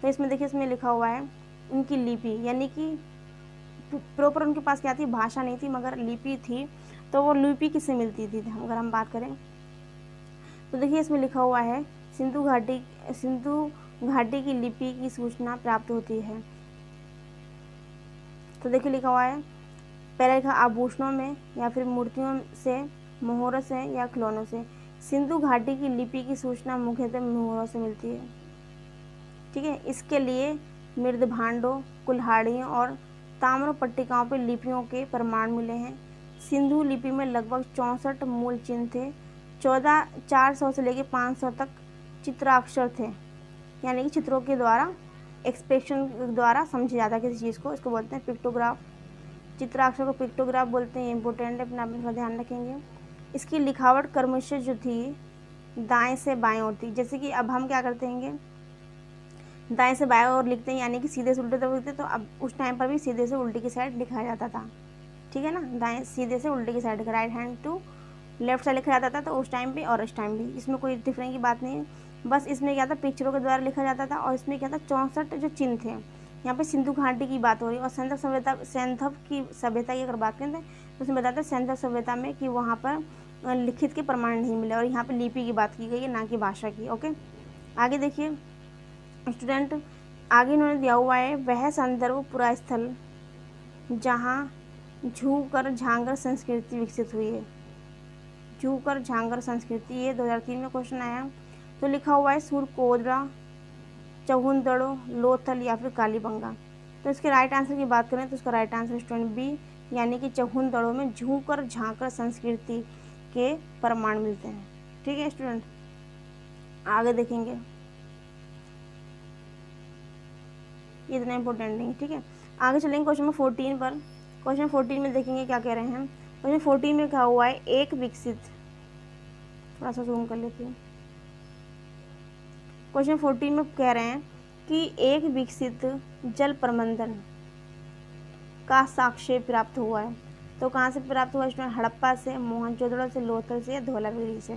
तो इसमें देखिए, इसमें लिखा हुआ है उनकी लिपि, यानी कि प्रॉपर उनके पास क्या थी? भाषा नहीं थी मगर लिपि थी। तो वो लिपि किससे मिलती थी अगर हम बात करें तो देखिए इसमें लिखा हुआ है सिंधु घाटी की लिपि की सूचना प्राप्त होती है। तो देखिए लिखा हुआ है, पहले लिखा आभूषणों में या फिर मूर्तियों से, मोहरों से या खिलौनों से। सिंधु घाटी की लिपि की सूचना मुख्यतः मोहरों से मिलती है, ठीक है। इसके लिए मृदभांडों, कुल्हाड़ियों और ताम्र पट्टिकाओं पर लिपियों के प्रमाण मिले हैं। सिंधु लिपि में लगभग 64 मूल चिन्ह थे। 400 से लेकर 500 तक चित्राक्षर थे, यानी कि चित्रों के द्वारा, एक्सप्रेशन द्वारा समझा जाता है किसी चीज़ को, इसको बोलते हैं पिक्टोग्राफ। चित्राक्षर को पिक्टोग्राफ बोलते हैं, इंपॉर्टेंट है, अपना ध्यान रखेंगे। इसकी लिखावट क्रमशः जो थी दाएं से बाएं होती, जैसे कि अब हम क्या करते हैं, दाएं से बाएं ओर लिखते हैं, यानी कि सीधे से उल्टे तरफ लिखते हैं। तो अब उस टाइम पर भी सीधे से उल्टे की साइड लिखा जाता था, ठीक है ना। दाएं सीधे से उल्टे की side, right hand to left side लिखा जाता था। तो उस टाइम भी और इस टाइम भी इसमें कोई डिफरेंस की बात नहीं है। बस इसमें क्या था? पिक्चरों के द्वारा लिखा जाता था। और इसमें क्या था? 64 जो चिन्ह थे। यहाँ पे सिंधु घाटी की बात हो रही है। और सेंथव की सभ्यता की अगर बात करें तो उसमें बताते हैं सेंथव सभ्यता में कि वहाँ पर लिखित के प्रमाण नहीं मिले, और यहाँ पर लिपि की बात की गई है, ना कि भाषा की। ओके, आगे देखिए स्टूडेंट, आगे इन्होंने दिया हुआ है वह संदर्भ पुरा स्थल जहाँ झूकर झांगर संस्कृति विकसित हुई है। झूकर झांगर संस्कृति, ये 2003 में क्वेश्चन आया। तो लिखा हुआ है सुरकोटड़ा, चहुंदड़ो, लोथल या फिर कालीबंगा। तो इसके राइट आंसर की बात करें तो इसका राइट आंसर स्टूडेंट बी, यानी कि चहुंदड़ो में झूकर झांकर संस्कृति के प्रमाण मिलते हैं, ठीक है स्टूडेंट। आगे देखेंगे, इतना इंपॉर्टेंट नहीं, ठीक है। आगे चलेंगे क्वेश्चन नंबर 14 पर। क्वेश्चन 14 में देखेंगे क्या कह रहे हैं। क्वेश्चन 14 में कहा हुआ है एक विकसित, थोड़ा सा जूम कर लेती हूँ। क्वेश्चन 14 में कह रहे हैं कि एक विकसित जल प्रबंधन का साक्ष्य प्राप्त हुआ है। तो कहाँ से प्राप्त हुआ स्टूडेंट? हड़प्पा से, मोहनजोदड़ो से, लोथल से या धौलागिरी से।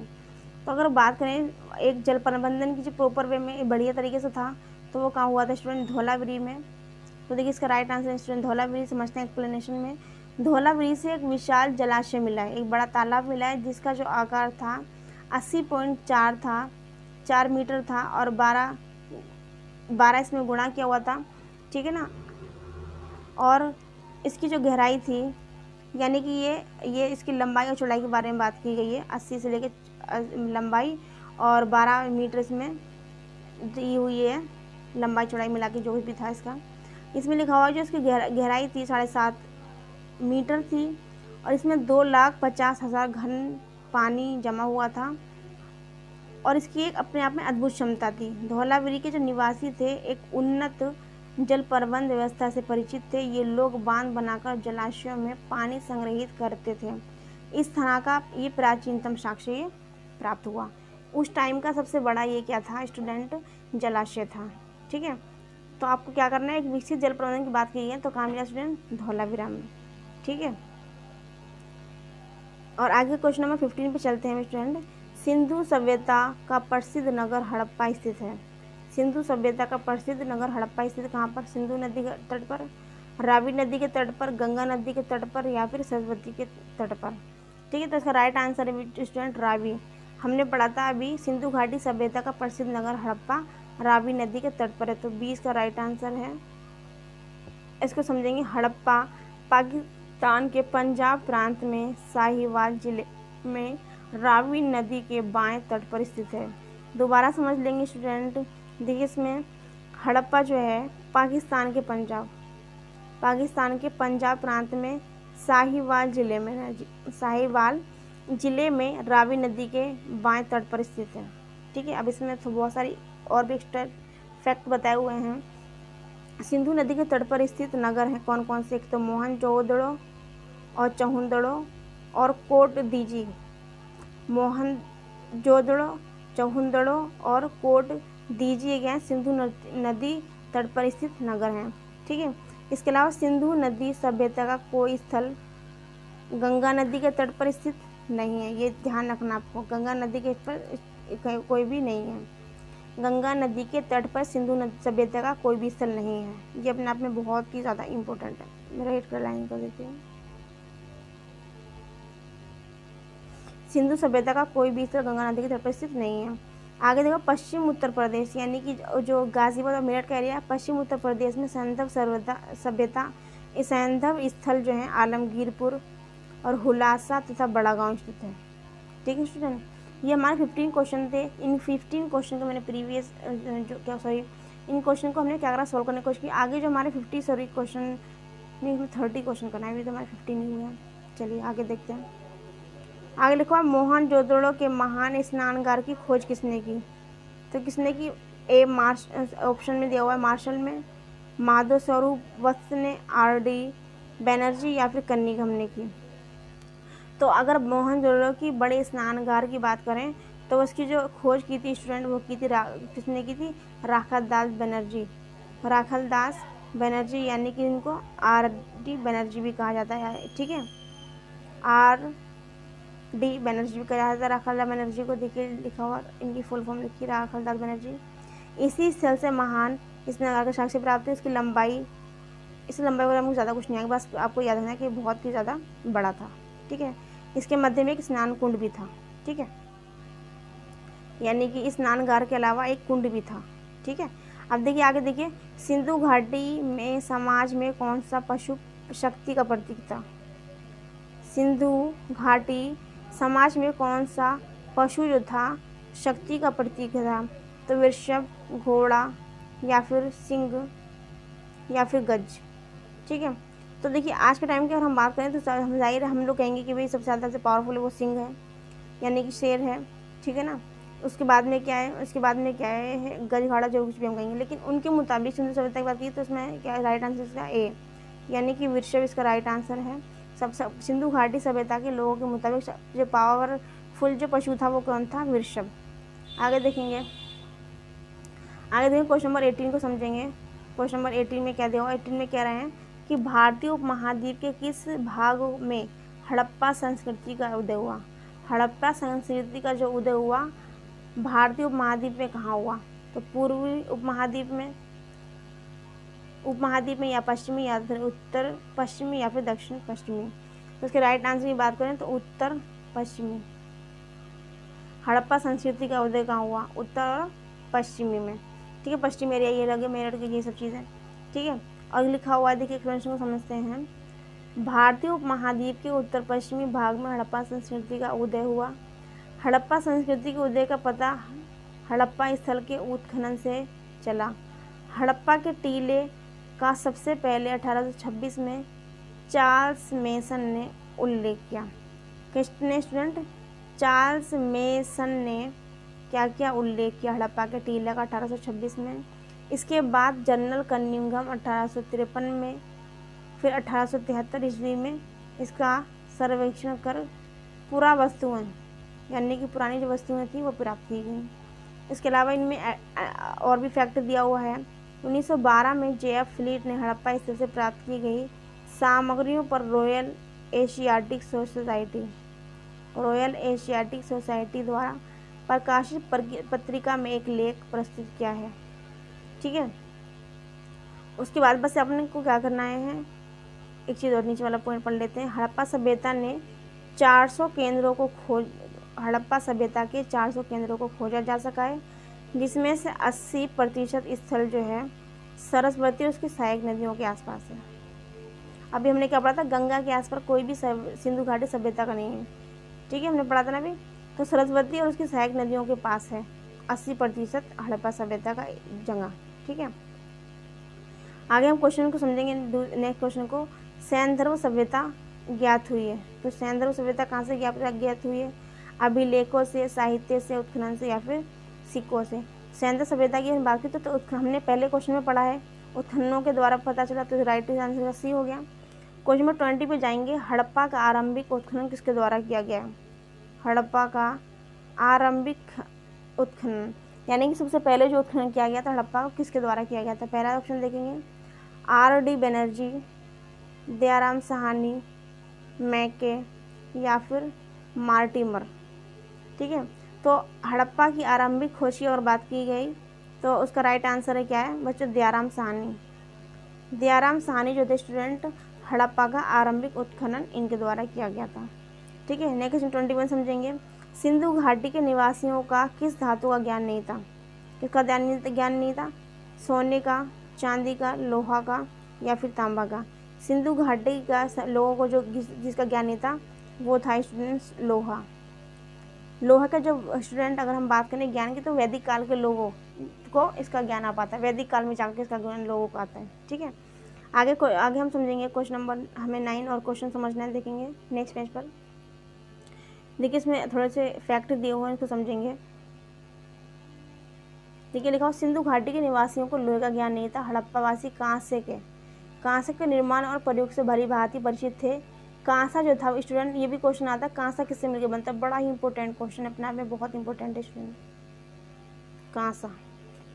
तो अगर बात करें एक जल प्रबंधन की जो प्रॉपर वे में बढ़िया तरीके से था तो वो कहाँ हुआ था स्टूडेंट? धौलागिरी में। तो देखिए इसका राइट आंसर स्टूडेंट धौलागिरी। समझते हैं एक्सप्लेनेशन में। धौलागिरी से एक विशाल जलाशय मिला है, एक बड़ा तालाब मिला है जिसका जो आकार था 80.4 था, 4 मीटर था, और 12 इसमें गुणा किया हुआ था, ठीक है ना। और इसकी जो गहराई थी, यानी कि ये इसकी लंबाई और चौड़ाई के बारे में बात की गई है। 80 से लेकर लंबाई और 12 मीटर इसमें दी हुई है, लंबाई चौड़ाई मिला के जो भी था इसका। इसमें लिखा हुआ है जो इसकी गहराई थी 7.5 मीटर थी, और इसमें 2,50,000 घन पानी जमा हुआ था और इसकी एक अपने आप में अद्भुत क्षमता थी। धौलागिरी के जो निवासी थे एक उन्नत जल प्रबंध व्यवस्था से परिचित थे। ये लोग बांध बनाकर जलाशयों में पानी संग्रहित करते थे। इस तरह का ये प्राचीनतम साक्ष्य ये प्राप्त हुआ। उस टाइम का सबसे बड़ा ये क्या था स्टूडेंट, जलाशय था। ठीक है, तो आपको क्या करना है, एक विकसित जल प्रबंधन की बात की है तो कहाँ मिला स्टूडेंट, धौलावीरा में। ठीक है, और आगे क्वेश्चन नंबर 15 पे चलते हैं स्टूडेंट। सिंधु सभ्यता का प्रसिद्ध नगर हड़प्पा स्थित है। सिंधु सभ्यता का प्रसिद्ध नगर हड़प्पा स्थित कहाँ पर, सिंधु नदी के तट पर, रावी नदी के तट पर, गंगा नदी के तट पर या फिर सरस्वती के तट पर। ठीक है, तो इसका राइट आंसर है स्टूडेंट रावी। हमने पढ़ा था अभी सिंधु घाटी सभ्यता का प्रसिद्ध नगर हड़प्पा रावी नदी के तट पर है, तो 20 का राइट आंसर है। इसको समझेंगे। हड़प्पा पाकिस्तान के पंजाब प्रांत में साहिवाल जिले में रावी नदी के बाएं तट पर स्थित है। दोबारा समझ लेंगे स्टूडेंट। देखिए इसमें हड़प्पा जो है पाकिस्तान के पंजाब प्रांत में साहिवाल जिले में रावी नदी के बाएं तट पर स्थित है। ठीक है, अब इसमें तो बहुत सारी और भी एक्स्ट्रा फैक्ट बताए हुए हैं। सिंधु नदी के तट पर स्थित नगर हैं कौन कौन से, एक तो मोहनजोदड़ो और चहुंदड़ो और कोट दीजी। मोहनजोदड़ो, चहुंदड़ो और कोट दीजी गए सिंधु नदी तट पर स्थित नगर हैं। ठीक है, इसके अलावा सिंधु नदी सभ्यता का कोई स्थल गंगा नदी के तट पर स्थित नहीं है। ये ध्यान रखना आपको, गंगा नदी के पर कोई भी नहीं है। गंगा नदी के तट पर सिंधु सभ्यता का कोई भी स्थल नहीं है। ये अपने आप में बहुत ही ज़्यादा इम्पोर्टेंट है। मेरा हिट कर लाइन कर देती हूँ। सिंधु सभ्यता का कोई भी स्थल गंगा नदी के तट पर स्थित नहीं है। आगे देखो पश्चिम उत्तर प्रदेश, यानी कि जो गाजीपुर और मेरठ का एरिया, पश्चिम उत्तर प्रदेश में सैंधव सभ्यता सैंधव स्थल जो है आलमगीरपुर और हुलासा तथा बड़ा गांव स्थित है। ठीक है स्टूडेंट, ये हमारे 15 क्वेश्चन थे। इन 15 क्वेश्चन को मैंने इन क्वेश्चन को हमने क्या करा, सोल्व करने की कोशिश की। आगे जो हमारे 30 क्वेश्चन नहीं, 30 क्वेश्चन करना है, अभी तो हमारे 15 ही हुए हैं। चलिए आगे देखते हैं। आगे लिखो मोहनजोदड़ो के महान स्नानगार की खोज किसने की, तो किसने की, ऑप्शन में दिया हुआ है मार्शल में, माधव स्वरूप वत्स ने, आर.डी. बनर्जी या फिर कन्निंघम ने की। तो अगर मोहनजोदड़ो की बड़े स्नानगार की बात करें तो उसकी जो खोज की थी स्टूडेंट वो की थी किसने की थी, राखालदास बनर्जी, यानी कि इनको आर.डी. बनर्जी भी कहा जाता है। ठीक है, आर.डी. बनर्जी भी कहा जाता है राखालदास बनर्जी को। देखिए लिखा हुआ, इनकी फुल फॉर्म लिखी राखालदास बनर्जी। इसी स्थल से महान स्नानगार का साक्ष्य प्राप्त है। इसकी लंबाई वगैरह मुझे ज़्यादा कुछ नहीं आएगा, बस आपको याद रखना है कि बहुत ही ज़्यादा बड़ा था। ठीक है, इसके मध्य में एक स्नान कुंड भी था। ठीक है, यानी कि स्नानगार के अलावा एक कुंड भी था। ठीक है, अब देखिए आगे देखिए, सिंधु घाटी में समाज में कौन सा पशु शक्ति का प्रतीक था। सिंधु घाटी समाज में कौन सा पशु जो था शक्ति का प्रतीक था, तो वृषभ, घोड़ा या फिर सिंह या फिर गज। ठीक है, तो देखिए आज के टाइम की अगर हम बात करें तो जाहिर है हम लोग कहेंगे कि भाई सबसे ज़्यादा से पावरफुल वो सिंह है, यानी कि शेर है। ठीक है ना, उसके बाद में क्या है, गज, घोड़ा, जो कुछ भी हम कहेंगे। लेकिन उनके मुताबिक सिंधु सभ्यता की बात की तो इसमें क्या राइट आंसर इसका ए, यानी कि वृषभ इसका राइट आंसर है। सिंधु घाटी सभ्यता के लोगों के मुताबिक जो पावरफुल जो पशु था वो कौन था, वृषभ। आगे देखेंगे क्वेश्चन नंबर 18 को समझेंगे। क्वेश्चन नंबर 18 में क्या दिया हुआ, 18 में कह रहे हैं कि भारतीय उपमहाद्वीप के किस भाग में हड़प्पा संस्कृति का उदय हुआ। हड़प्पा संस्कृति का जो उदय हुआ भारतीय उपमहाद्वीप में कहाँ हुआ, तो पूर्वी उपमहाद्वीप में या पश्चिमी या फिर उत्तर पश्चिमी या फिर दक्षिण पश्चिमी। तो उसके राइट आंसर की बात करें तो उत्तर पश्चिमी। हड़प्पा संस्कृति का उदय कहाँ हुआ, उत्तर और पश्चिमी में। ठीक है, पश्चिम एरिया ये लगे मेरठ की ये सब चीज़ें। ठीक है, और लिखा हुआ है, देखिए क्वेश्चन को समझते हैं। भारतीय उपमहाद्वीप के उत्तर पश्चिमी भाग में हड़प्पा संस्कृति का उदय हुआ। हड़प्पा संस्कृति के उदय का पता हड़प्पा स्थल के उत्खनन से चला। हड़प्पा के टीले का सबसे पहले 1826 में चार्ल्स मेसन ने उल्लेख किया। किसने स्टूडेंट, चार्ल्स मेसन ने क्या क्या उल्लेख किया हड़प्पा के टीले का 1826 में। इसके बाद जनरल कनिंघम 1853 में, फिर 1873 ईस्वी में इसका सर्वेक्षण कर पूरा वस्तुएं यानी कि पुरानी जो वस्तुएं थी वो प्राप्त की गई। इसके अलावा इनमें और भी फैक्ट दिया हुआ है। 1912 में जेएफ फ्लीट ने हड़प्पा स्थल से प्राप्त की गई सामग्रियों पर रॉयल एशियाटिक सोसाइटी द्वारा प्रकाशित पत्रिका में एक लेख प्रस्तुत किया है। ठीक है, उसके बाद बस अपने को क्या करना है, एक चीज़ और नीचे वाला पॉइंट पढ़ लेते हैं। हड़प्पा सभ्यता के 400 केंद्रों को खोजा जा सका है, जिसमें से 80% स्थल जो है सरस्वती और उसकी सहायक नदियों के आसपास है। अभी हमने क्या पढ़ा था, गंगा के आसपास कोई भी सिंधु घाटी सभ्यता का नहीं है। ठीक है, हमने पढ़ा था ना अभी, तो सरस्वती और उसकी सहायक नदियों के पास है 80% हड़प्पा सभ्यता का जगह। ठीक है, आगे हम क्वेश्चन को समझेंगे। नेक्स्ट क्वेश्चन को, सैंधर्व सभ्यता ज्ञात हुई है। तो सैंधर्व सभ्यता कहाँ से ज्ञात हुई है? अभिलेखों से, साहित्य से, उत्खनन से या फिर सिक्कों से। सैंधर्व सभ्यता की बात की तो हमने पहले क्वेश्चन में पढ़ा है उत्खननों के द्वारा पता चला, तो राइट आंसर सी हो गया। क्वेश्चन नंबर 20 पे जाएंगे। हड़प्पा का आरंभिक उत्खनन किसके द्वारा किया गया है? हड़प्पा का आरंभिक उत्खनन यानी कि सबसे पहले जो उत्खनन किया गया था हड़प्पा का, किसके द्वारा किया गया था? पहला ऑप्शन देखेंगे, R.D. बनर्जी, दयाराम साहनी, मैके या फिर मार्टिमर। ठीक है, तो हड़प्पा की आरंभिक खोज की और बात की गई तो उसका राइट आंसर है क्या है बच्चों? दयाराम साहनी। दयाराम साहनी जो थे स्टूडेंट, हड़प्पा का आरंभिक उत्खनन इनके द्वारा किया गया था। ठीक है, नेक्स्ट 21 समझेंगे। सिंधु घाटी के निवासियों का किस धातु का ज्ञान नहीं था? किसका ज्ञान नहीं था? सोने का, चांदी का, लोहा का या फिर तांबा का? सिंधु घाटी का लोगों को जो जिसका ज्ञान नहीं था वो था स्टूडेंट्स लोहा। लोहा का जो स्टूडेंट अगर हम बात करें ज्ञान की, तो वैदिक काल के लोगों को इसका ज्ञान आ पाता है, वैदिक काल में जाकर इसका ज्ञान लोगों को आता है। ठीक है, आगे हम समझेंगे क्वेश्चन नंबर हमें 9 और क्वेश्चन समझना है, देखेंगे नेक्स्ट पेज पर। देखिए इसमें थोड़े से फैक्ट दिए हुए हैं, इसको समझेंगे। देखिए लिखा हो, सिंधु घाटी के निवासियों को लोहे का ज्ञान नहीं था। हड़प्पावासी कांसे के निर्माण और प्रयोग से भली भांति परिचित थे। कांसा जो था स्टूडेंट, ये भी क्वेश्चन आता है, कांसा किससे मिलकर बनता है? बड़ा ही इंपॉर्टेंट क्वेश्चन अपने आप में, बहुत इंपॉर्टेंट है स्टूडेंट।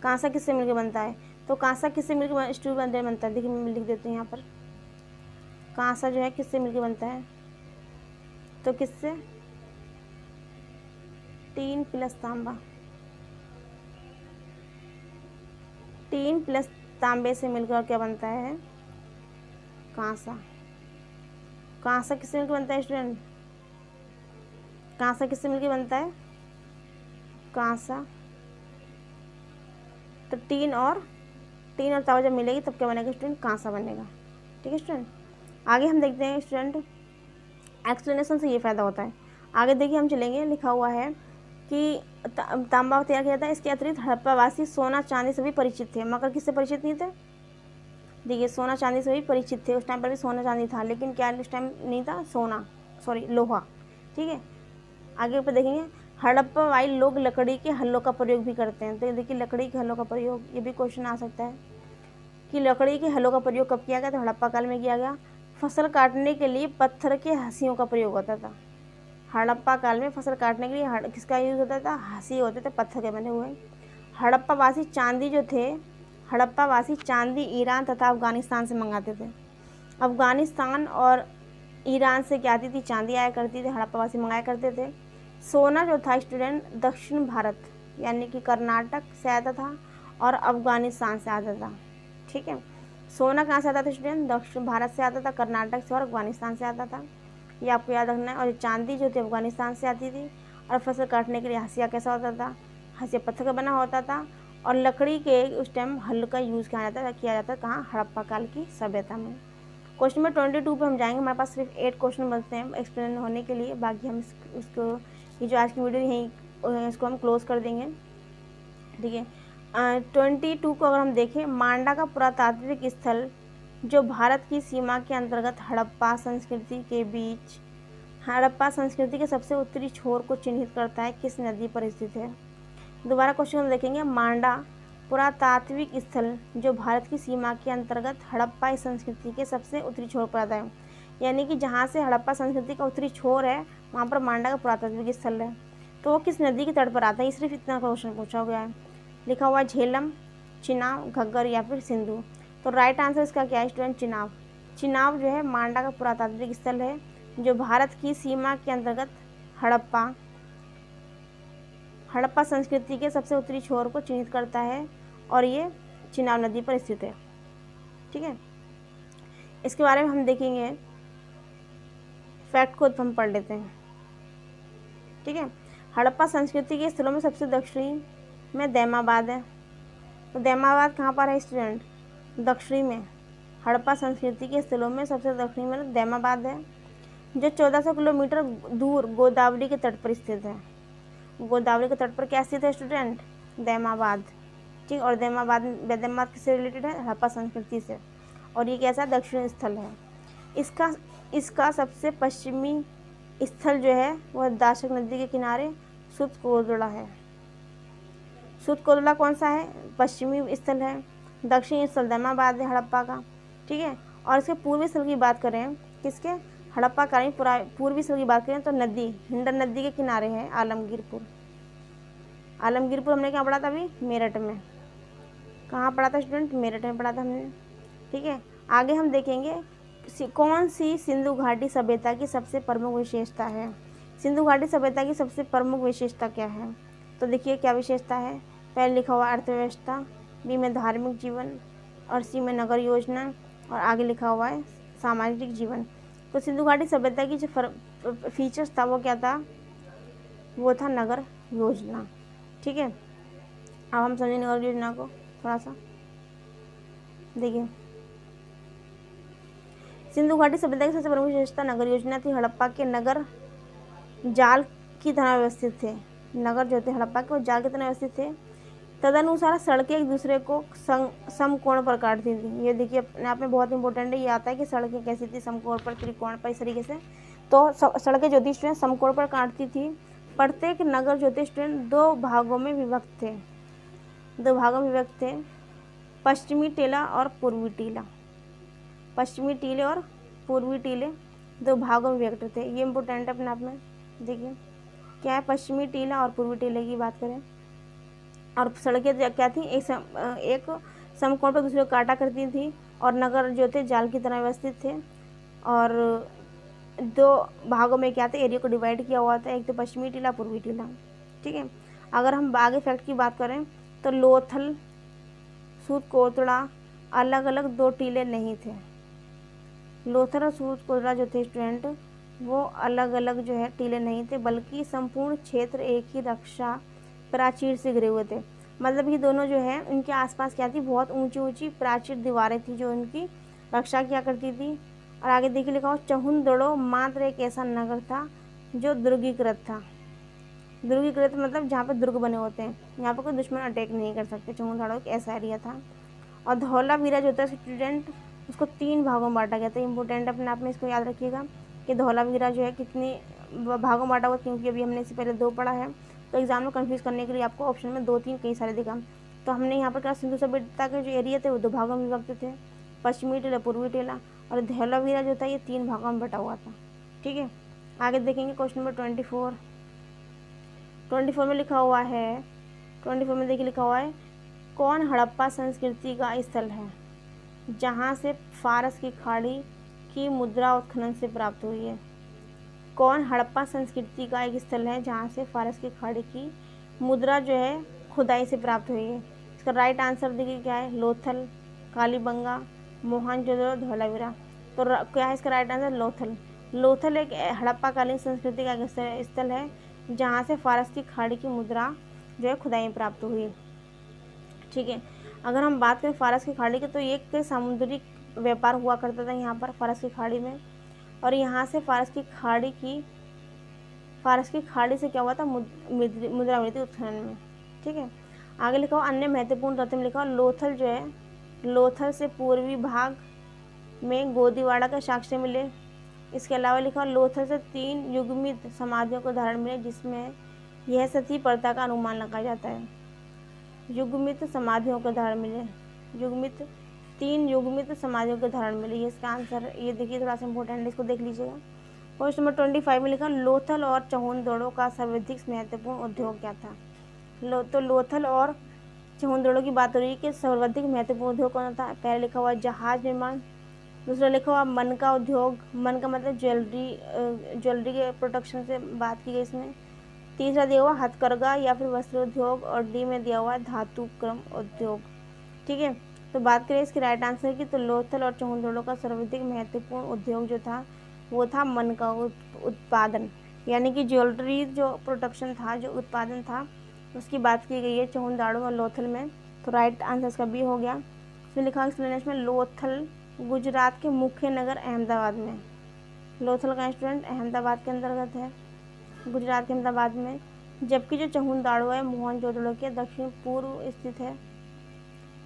कांसा किससे मिलकर बनता है? तो कांसा किससे मिलकर स्टूडेंट बनता है? देखिए मैं लिख देती हूँ यहाँ पर, कांसा जो है किससे मिलकर बनता है? तो किससे? टीन प्लस तांबा, टीन प्लस तांबे से मिलकर क्या बनता है? कांसा। कांसा किससे मिलकर बनता है स्टूडेंट? कांसा किससे मिलकर बनता है? कांसा तो टीन और तांबा जब मिलेगी तब क्या बनेगा स्टूडेंट? कांसा बनेगा। ठीक है स्टूडेंट, आगे हम देखते हैं स्टूडेंट, एक्सप्लेनेशन से ये फ़ायदा होता है। आगे देखिए हम चलेंगे, लिखा हुआ है कि तांबा तैयार किया जाता है। इसके अतिरिक्त हड़प्पावासी सोना चांदी से भी परिचित थे, मगर किससे परिचित नहीं थे? देखिए सोना चांदी से भी परिचित थे, उस टाइम पर भी सोना चांदी था, लेकिन क्या उस टाइम नहीं था? लोहा। ठीक है, आगे पर देखेंगे, हड़प्पावाई लोग लकड़ी के हल्लों का प्रयोग भी करते हैं। तो देखिए लकड़ी के हल्लों का प्रयोग, ये भी क्वेश्चन आ सकता है कि लकड़ी के हल्लों का प्रयोग कब किया गया? तो हड़प्पा काल में किया गया। फसल काटने के लिए पत्थर के हंसियों का प्रयोग होता था। हड़प्पा काल में फसल काटने के लिए किसका यूज़ होता था? हंसी होते थे, पत्थर के बने हुए। हड़प्पावासी चांदी ईरान तथा अफगानिस्तान से मंगाते थे। अफगानिस्तान और ईरान से क्या आती थी? चांदी आया करती थी, हड़प्पावासी मंगाया करते थे। सोना जो था स्टूडेंट दक्षिण भारत यानी कि कर्नाटक से आता था और अफगानिस्तान से आता था। ठीक है, सोना कहाँ से आता था स्टूडेंट? दक्षिण भारत से आता था, कर्नाटक से और अफगानिस्तान से आता था, ये आपको याद रखना है। और चांदी जो थी अफगानिस्तान से आती थी। और फसल काटने के लिए हंसिया कैसा होता था? हंसिया पत्थर का बना होता था। और लकड़ी के उस टाइम हल का यूज़ किया जाता कहाँ? हड़प्पा काल की सभ्यता में। क्वेश्चन नंबर 22 पे हम जाएंगे। हमारे पास सिर्फ 8 क्वेश्चन बचते हैं एक्सप्लेन होने के लिए, बाकी हम इसको ये जो आज की वीडियो यहीं इसको हम क्लोज कर देंगे। ठीक है, 22 को अगर हम देखें, मांडा का पुरातात्विक स्थल जो भारत की सीमा के अंतर्गत हड़प्पा संस्कृति के बीच हड़प्पा संस्कृति के सबसे उत्तरी छोर को चिन्हित करता है, किस नदी पर स्थित है। दोबारा क्वेश्चन हम देखेंगे। मांडा पुरातात्विक स्थल जो भारत की सीमा के अंतर्गत हड़प्पा संस्कृति के सबसे उत्तरी छोर पर आता है, यानी कि जहाँ से हड़प्पा संस्कृति का उत्तरी छोर है वहाँ पर मांडा का पुरातात्विक स्थल है। तो वो किस नदी के तट पर आता है, ये सिर्फ इतना क्वेश्चन पूछा गया है। लिखा हुआ झेलम, चिनाब, घग्गर या फिर सिंधु। तो राइट आंसर इसका क्या है स्टूडेंट, चिनाब। चिनाब जो है मांडा का पुरातात्विक स्थल है जो भारत की सीमा के अंतर्गत हड़प्पा संस्कृति के सबसे उत्तरी छोर को चिन्हित करता है और ये चिनाब नदी पर स्थित है। ठीक है, इसके बारे में हम देखेंगे, फैक्ट को हम पढ़ लेते हैं। ठीक है, हड़प्पा संस्कृति के स्थलों में सबसे दक्षिणी में दैमाबाद है। तो दैमाबाद कहाँ पर है स्टूडेंट, दक्षिणी में। हड़प्पा संस्कृति के स्थलों में सबसे दक्षिणी में दैमाबाद है जो 1400 किलोमीटर दूर गोदावरी के तट पर स्थित है। गोदावरी के तट पर क्या स्थित है स्टूडेंट, दैमाबाद। ठीक, और दैमाबाद किससे रिलेटेड है, हड़प्पा संस्कृति से, और ये कैसा दक्षिणी स्थल है। इसका सबसे पश्चिमी स्थल जो है वह दाशक नदी के किनारे सुतकोदड़ा है। सुतकोदड़ा कौन सा है, पश्चिमी स्थल है। दक्षिणी स्थल दैमाबाद है हड़प्पा का। ठीक है, और इसके पूर्वी स्थल की बात करें, किसके, हड़प्पा कालीन पूर्वी स्थल की बात करें तो नदी हिंडन नदी के किनारे है आलमगीरपुर। आलमगीरपुर हमने क्या पढ़ा था अभी, मेरठ में। कहाँ पढ़ा था स्टूडेंट, मेरठ में पढ़ा था हमने। ठीक है, आगे हम देखेंगे कौन सी सिंधु घाटी सभ्यता की सबसे प्रमुख विशेषता है। सिंधु घाटी सभ्यता की सबसे प्रमुख विशेषता क्या है, तो देखिए क्या विशेषता है। पहले लिखा हुआ अर्थव्यवस्था, बी में धार्मिक जीवन, और सी में नगर योजना, और आगे लिखा हुआ है सामाजिक जीवन। तो सिंधु घाटी सभ्यता की जो फीचर्स था वो क्या था, वो था नगर योजना। ठीक है, अब हम समझें नगर योजना को थोड़ा सा। देखिए, सिंधु घाटी सभ्यता की सबसे प्रमुख विशेषता नगर योजना थी। हड़प्पा के नगर जाल की तरह व्यवस्थित थे। नगर जो थे हड़प्पा के वो जाल की तरह व्यवस्थित थे। तदनुसार सड़कें एक दूसरे को समकोण पर काटती थी। ये देखिए अपने आप में बहुत इंपॉर्टेंट है, ये आता है कि सड़कें कैसी थी, समकोण पर, त्रिकोण पर, इस तरीके से। तो सड़कें जो थी स्टूडेंट समकोण पर काटती थी। प्रत्येक नगर जो थे स्टूडेंट दो भागों में विभक्त थे, पश्चिमी टीला और पूर्वी टीला। पश्चिमी टीले और पूर्वी टीले दो भागों में विभक्त थे। ये इंपॉर्टेंट है अपने आप में। देखिए क्या है, पश्चिमी टीला और पूर्वी टीले की बात करें, और सड़कें क्या थी, एक समकोण पर दूसरे को काटा करती थी, और नगर जो थे जाल की तरह व्यवस्थित थे, और दो भागों में क्या थे, एरिया को डिवाइड किया हुआ था, एक तो पश्चिमी टीला, पूर्वी टीला। ठीक है, अगर हम आगे फैक्ट की बात करें तो लोथल, सुतकोतड़ा अलग अलग दो टीले नहीं थे। लोथल और सुतकोतड़ा जो थे स्टूडेंट वो अलग अलग जो है टीले नहीं थे, बल्कि संपूर्ण क्षेत्र एक ही रक्षा प्राचीर से घिरे हुए थे। मतलब कि दोनों जो है उनके आसपास क्या थी, बहुत ऊंची ऊंची प्राचीर दीवारें थी जो उनकी रक्षा किया करती थी। और आगे देखिए लिखा हो, चहुंदड़ो मात्र एक ऐसा नगर था जो दुर्गीकृत था। दुर्गीकृत मतलब जहाँ पे दुर्ग बने होते हैं, यहाँ पर कोई दुश्मन अटैक नहीं कर सकते। चहुंदड़ो एक ऐसा एरिया था। और धौलावीरा जो होता है स्टूडेंट, उसको 3 भागों में बांटा गया था। इंपॉर्टेंट अपने आप में इसको याद रखिएगा कि धौलावीरा जो है कितनी भागों में बांटा हुआ, क्योंकि अभी हमने इससे पहले 2 पढ़ा है। तो एग्जाम में कंफ्यूज करने के लिए आपको ऑप्शन में 2, 3 कई सारे दिखा। तो हमने यहाँ पर क्या, सिंधु सभ्यता के जो एरिया थे वो 2 भागों में विभक्त थे, पश्चिमी टीला, पूर्वी टीला, और धौलावीरा जो था ये 3 भागों में बटा हुआ था। ठीक है, आगे देखेंगे क्वेश्चन नंबर 24 में लिखा हुआ है, 24 में देखिए लिखा हुआ है, कौन हड़प्पा संस्कृति का स्थल है जहाँ से फारस की खाड़ी की मुद्रा उत्खनन से प्राप्त हुई है। कौन हड़प्पा संस्कृति का एक स्थल है जहाँ से फारस की खाड़ी की मुद्रा जो है खुदाई से प्राप्त हुई है। इसका राइट आंसर देखिए क्या है, लोथल, कालीबंगा, मोहनजोदड़ो, धौलावीरा। तो क्या है इसका राइट आंसर, लोथल। लोथल एक हड़प्पा कालीन संस्कृति का एक स्थल है जहाँ से फारस की खाड़ी की मुद्रा जो है खुदाई में प्राप्त हुई। ठीक है, अगर हम बात करें फारस की खाड़ी की, तो एक समुद्री व्यापार हुआ करता था यहाँ पर फारस की खाड़ी में, और यहाँ से फारस की खाड़ी से क्या हुआ था, मुद्रा मिली थी उत्खनन में। ठीक है, आगे लिखा हुआ अन्य महत्वपूर्ण तथ्य में लिखा हुआ, लोथल जो है, लोथल से पूर्वी भाग में गोदीवाड़ा के साक्ष्य मिले। इसके अलावा लिखा लोथल से 3 युग्मित समाधियों के उदाहरण मिले जिसमें यह सती प्रथा का अनुमान लगाया जाता है। युग्मित समाधियों के उदाहरण मिले, युग्मित 3 युग्मित समाधियों के उदाहरण मिले, ये इसका आंसर। ये देखिए थोड़ा सा इंपॉर्टेंट है, इसको देख लीजिएगा। क्वेश्चन नंबर 25 में लिखा लोथल और चहुंदड़ों का सर्वाधिक महत्वपूर्ण उद्योग क्या था। तो लोथल और चहुंदड़ों की बात हो रही है कि सर्वाधिक महत्वपूर्ण उद्योग कौन था। पहले लिखा हुआ जहाज निर्माण, दूसरा लिखा हुआ मन का उद्योग, मन का मतलब ज्वेलरी के प्रोडक्शन से बात की गई इसमें। तीसरा दिया हुआ हथकरघा या फिर वस्त्र उद्योग, और डी में दिया हुआ धातु क्रम उद्योग। ठीक है, तो बात करें इसकी राइट आंसर की, तो लोथल और चहुंदड़ों का सर्वाधिक महत्वपूर्ण उद्योग जो था वो था मन का उत्पादन, यानी कि ज्वेलरी जो प्रोडक्शन था, जो उत्पादन था, उसकी बात की गई है चहुंदाड़ों और लोथल में। तो राइट आंसर इसका बी हो गया। इसमें लिखा एक्सप्लेनेशन में लोथल गुजरात के मुख्य नगर अहमदाबाद में, लोथल का स्टूडेंट अहमदाबाद के अंतर्गत है, गुजरात के अहमदाबाद में, जबकि जो चहुंदाड़ो है मोहनजोदड़ो के दक्षिण पूर्व स्थित है।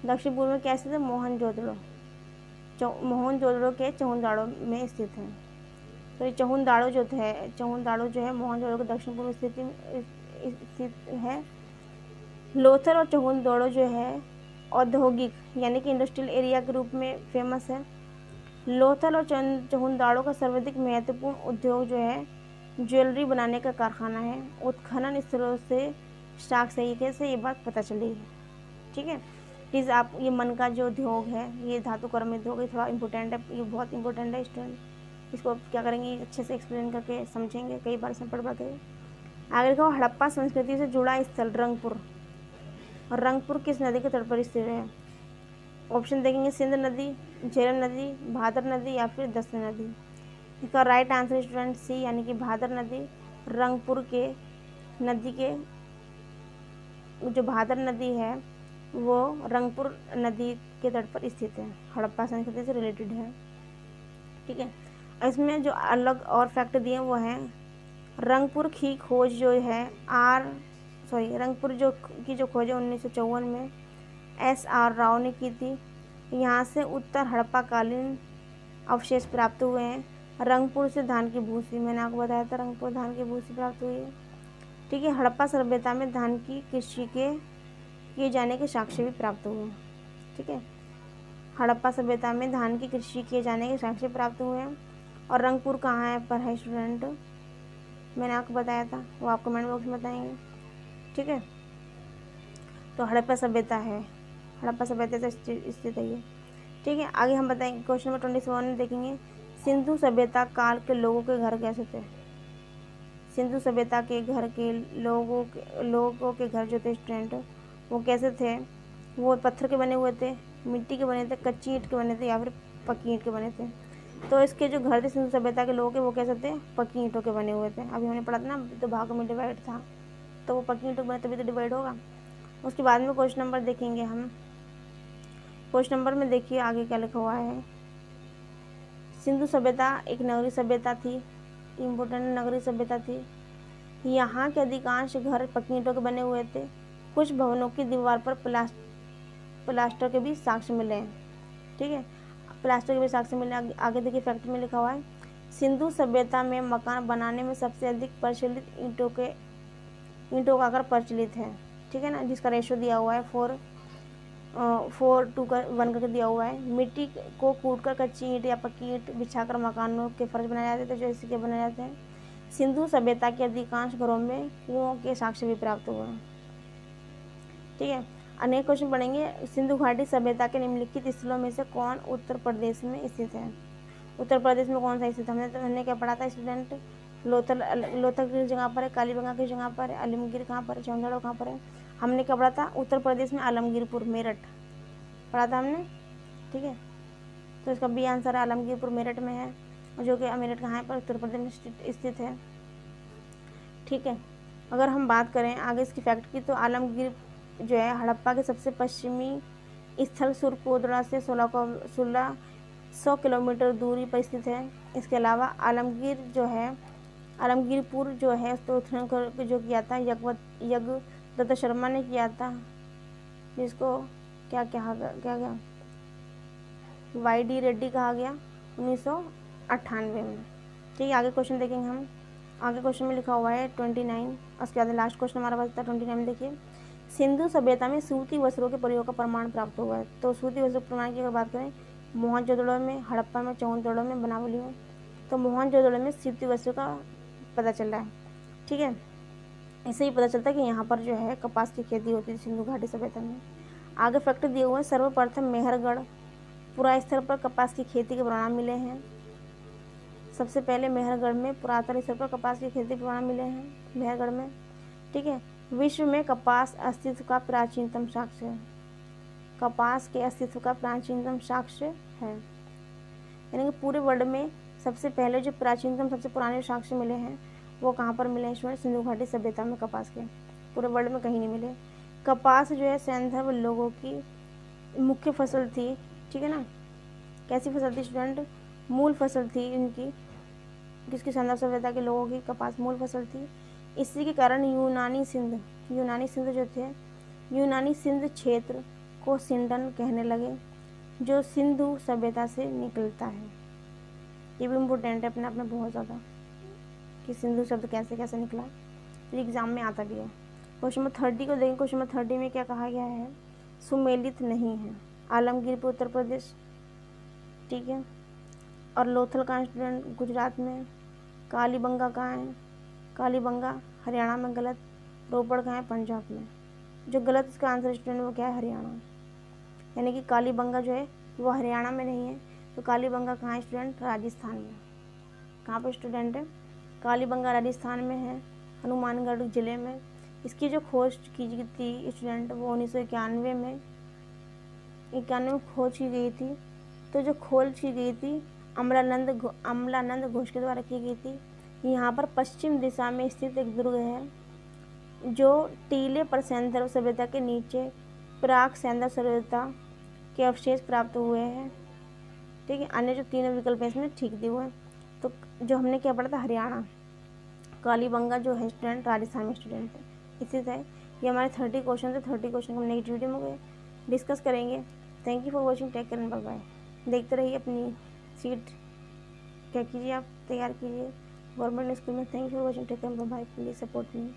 दक्षिण पूर्व में क्या स्थित है? मोहनजोदड़ो, मोहनजोदड़ो के चहुंदाड़ो में स्थित है। तो ये चहुंदाड़ो जो है मोहनजोदड़ो के दक्षिण पूर्व स्थित है। लोथल और चहुंदाड़ो जो है औद्योगिक यानी कि इंडस्ट्रियल एरिया के रूप में फेमस है। लोथल और चहुंदाड़ो का सर्वाधिक महत्वपूर्ण उद्योग जो है ज्वेलरी बनाने का कारखाना है। उत्खनन स्थलों से साक्ष्य से ये बात पता चली है। ठीक है, प्लीज़ आप ये मन का जो उद्योग है, ये धातु कर्म उद्योग, ये थोड़ा इंपॉर्टेंट है, ये बहुत इंपॉर्टेंट है स्टूडेंट। इसको आप क्या करेंगे, अच्छे से एक्सप्लेन करके समझेंगे, कई बार इसमें पढ़ के। आगे लिखा हड़प्पा संस्कृति से जुड़ा स्थल रंगपुर, और रंगपुर किस नदी के तट पर स्थित है? ऑप्शन देखेंगे सिंध नदी, झेलम नदी, भादर नदी या फिर दसनी नदी। इसका राइट आंसर स्टूडेंट सी, यानी कि भादर नदी। रंगपुर के नदी के जो भादर नदी है वो रंगपुर नदी के तट पर स्थित है, हड़प्पा संस्कृति से रिलेटेड है। ठीक है, इसमें जो अलग और फैक्ट दिए वो हैं रंगपुर की खोज जो है रंगपुर की खोज है 1954 में SR राव ने की थी। यहाँ से उत्तर हड़प्पा कालीन अवशेष प्राप्त हुए हैं। रंगपुर से धान की भूसी, मैंने आपको बताया था रंगपुर धान की भूसी प्राप्त हुई है। ठीक है, हड़प्पा सभ्यता में धान की कृषि के किए जाने के साक्ष्य भी प्राप्त हुए हैं। ठीक है, हड़प्पा सभ्यता में धान की कृषि किए जाने के साक्ष्य प्राप्त हुए हैं। और रंगपुर कहाँ पर है स्टूडेंट, मैंने आपको बताया था, वो आप कमेंट बॉक्स में बताएंगे। ठीक है, तो हड़प्पा सभ्यता है, हड़प्पा सभ्यता से स्थित है ये। ठीक है, आगे हम बताएंगे क्वेश्चन नंबर 27 में देखेंगे सिंधु सभ्यता काल के लोगों के घर कैसे थे। सिंधु सभ्यता के घर के लोगों के घर जो थे स्टूडेंट वो कैसे थे? वो पत्थर के बने हुए थे, मिट्टी के बने थे, कच्ची ईंट के बने थे या फिर पक्की ईंट के बने थे। तो इसके जो घर थे सिंधु सभ्यता के लोगों के वो कैसे थे? पक्की ईंटों के बने हुए थे। अभी हमने पढ़ा था ना, तो भागों में डिवाइड था, तो वो पक्की ईंटों के बने तभी तो डिवाइड होगा। उसके बाद में क्वेश्चन नंबर देखेंगे हम। क्वेश्चन नंबर में देखिए आगे क्या लिखा हुआ है। सिंधु सभ्यता एक नगरीय सभ्यता थी, इम्पोर्टेंट नगरीय सभ्यता थी। यहाँ के अधिकांश घर पक्की ईंटों के बने हुए थे। कुछ भवनों की दीवार पर प्लास्टर के भी साक्ष्य मिले हैं। ठीक है, प्लास्टर के भी साक्ष्य मिले। आगे देखिए फैक्ट में लिखा हुआ है सिंधु सभ्यता में मकान बनाने में सबसे अधिक प्रचलित ईंटों का आकार प्रचलित है। ठीक है ना, जिसका रेशो दिया हुआ है 4:1 करके दिया हुआ है। मिट्टी को कूटकर कच्ची ईंट या पक्की ईंट बिछाकर मकानों के फर्श बनाए जाते थे, जो इसी के बनाए जाते हैं। सिंधु सभ्यता के अधिकांश घरों में कुओं के साक्ष्य भी प्राप्त हुए हैं। ठीक है, अनेक क्वेश्चन पढ़ेंगे। सिंधु घाटी सभ्यता के निम्नलिखित स्थलों में से कौन उत्तर प्रदेश में स्थित है? उत्तर प्रदेश में कौन सा स्थित है? हमने क्या पढ़ा था स्टूडेंट? लोथल किस जगह पर है, कालीबंगा किस जगह पर है, आलमगीर कहाँ पर है, चौंधड़ो कहाँ पर है? हमने क्या पढ़ा था? उत्तर प्रदेश में आलमगीरपुर, मेरठ पढ़ा था हमने। ठीक है, तो इसका बी आंसर आलमगीरपुर मेरठ में है, जो कि मेरठ कहाँ पर उत्तर प्रदेश में स्थित है। ठीक है, अगर हम बात करें आगे इसकी फैक्ट की, तो आलमगीर जो है हड़प्पा के सबसे पश्चिमी स्थल सुरकोदड़ा से 1600 किलोमीटर दूरी पर स्थित है। इसके अलावा आलमगीरपुर जो है उसको उत्खनन जो किया था यज्ञदत्त शर्मा ने किया था, जिसको क्या YD रेड्डी कहा गया 1998 में। ठीक है, आगे क्वेश्चन देखेंगे हम। आगे क्वेश्चन में लिखा हुआ है 29, उसके बाद लास्ट क्वेश्चन हमारा बचता है 29 में। देखिए, सिंधु सभ्यता में सूती वस्त्रों के प्रयोग का प्रमाण प्राप्त हुआ है। तो सूती वस्त्रों के प्रमाण की अगर बात करें, मोहनजोदड़ो में, हड़प्पा में, चौंतड़ो में, बनावली में, तो मोहनजोदड़ो में सूती वस्त्रों का पता चल रहा है। ठीक है, इससे ही पता चलता है कि यहाँ पर जो है कपास की खेती होती थी सिंधु घाटी सभ्यता में। आगे फैक्ट दिए हुए हैं, सर्वप्रथम मेहरगढ़ पुरा स्तर पर कपास की खेती के प्रमाण मिले हैं। सबसे पहले मेहरगढ़ में पुरातन स्तर पर कपास की खेती के प्रमाण मिले हैं, मेहरगढ़ में। ठीक है, विश्व में कपास अस्तित्व का प्राचीनतम साक्ष्य है। कपास के अस्तित्व का प्राचीनतम साक्ष्य है, यानी कि पूरे वर्ल्ड में सबसे पहले जो प्राचीनतम सबसे पुराने साक्ष्य मिले हैं वो कहाँ पर मिले हैं स्टूडेंट? सिंधु घाटी सभ्यता में कपास के। पूरे वर्ल्ड में कहीं नहीं मिले। कपास जो है सैंधव लोगों की मुख्य फसल थी। ठीक है ना, कैसी फसल थी स्टूडेंट? मूल फसल थी इनकी, किसकी? सैंधव सभ्यता के लोगों की कपास मूल फसल थी। इसी के कारण यूनानी सिंध जो थे, यूनानी सिंध क्षेत्र को सिंडन कहने लगे, जो सिंधु सभ्यता से निकलता है। ये भी इम्पोर्टेंट है अपने आप में बहुत ज़्यादा, कि सिंधु शब्द कैसे कैसे निकला, तो एग्जाम में आता भी है। क्वेश्चन नंबर 30 को देखें। क्वेश्चन नंबर 30 में क्या कहा गया है? सुमेलित नहीं है। आलमगीरपुर उत्तर प्रदेश, ठीक है, और लोथल कहाँ है स्टूडेंट? गुजरात में। कालीबंगा कहाँ है? कालीबंगा हरियाणा में गलत। रोपड़ कहाँ है? पंजाब में। जो गलत इसका आंसर स्टूडेंट वो क्या है? हरियाणा, यानी कि कालीबंगा जो है वो हरियाणा में नहीं है। तो कालीबंगा कहाँ है स्टूडेंट? राजस्थान में। कहाँ पर स्टूडेंट है? कालीबंगा राजस्थान में है, हनुमानगढ़ ज़िले में। इसकी जो खोज की गई थी स्टूडेंट वो 1991 में खोज की गई थी। तो जो खोज की गई थी अमलानंद घोष के द्वारा की गई थी। यहाँ पर पश्चिम दिशा में स्थित एक दुर्ग है जो टीले पर सैंधव सभ्यता के नीचे प्राक सैंधव सभ्यता के अवशेष प्राप्त हुए हैं। ठीक है, अन्य जो तीनों विकल्प हैं इसमें ठीक दिए हुए हैं। तो जो हमने क्या पढ़ा था? हरियाणा। कालीबंगा जो है स्टूडेंट राजस्थान में स्टूडेंट है। इसी तरह ये हमारे 30 क्वेश्चन थे। 30 क्वेश्चन हम नेक्स्ट वीडियो में डिस्कस करेंगे। Thank you for watching, take care and bye bye. देखते रहिए, अपनी सीट क्या कीजिए, आप तैयार कीजिए गवर्नमेंट स्कूल में। Thank you for watching, take care and bye bye. Please support me.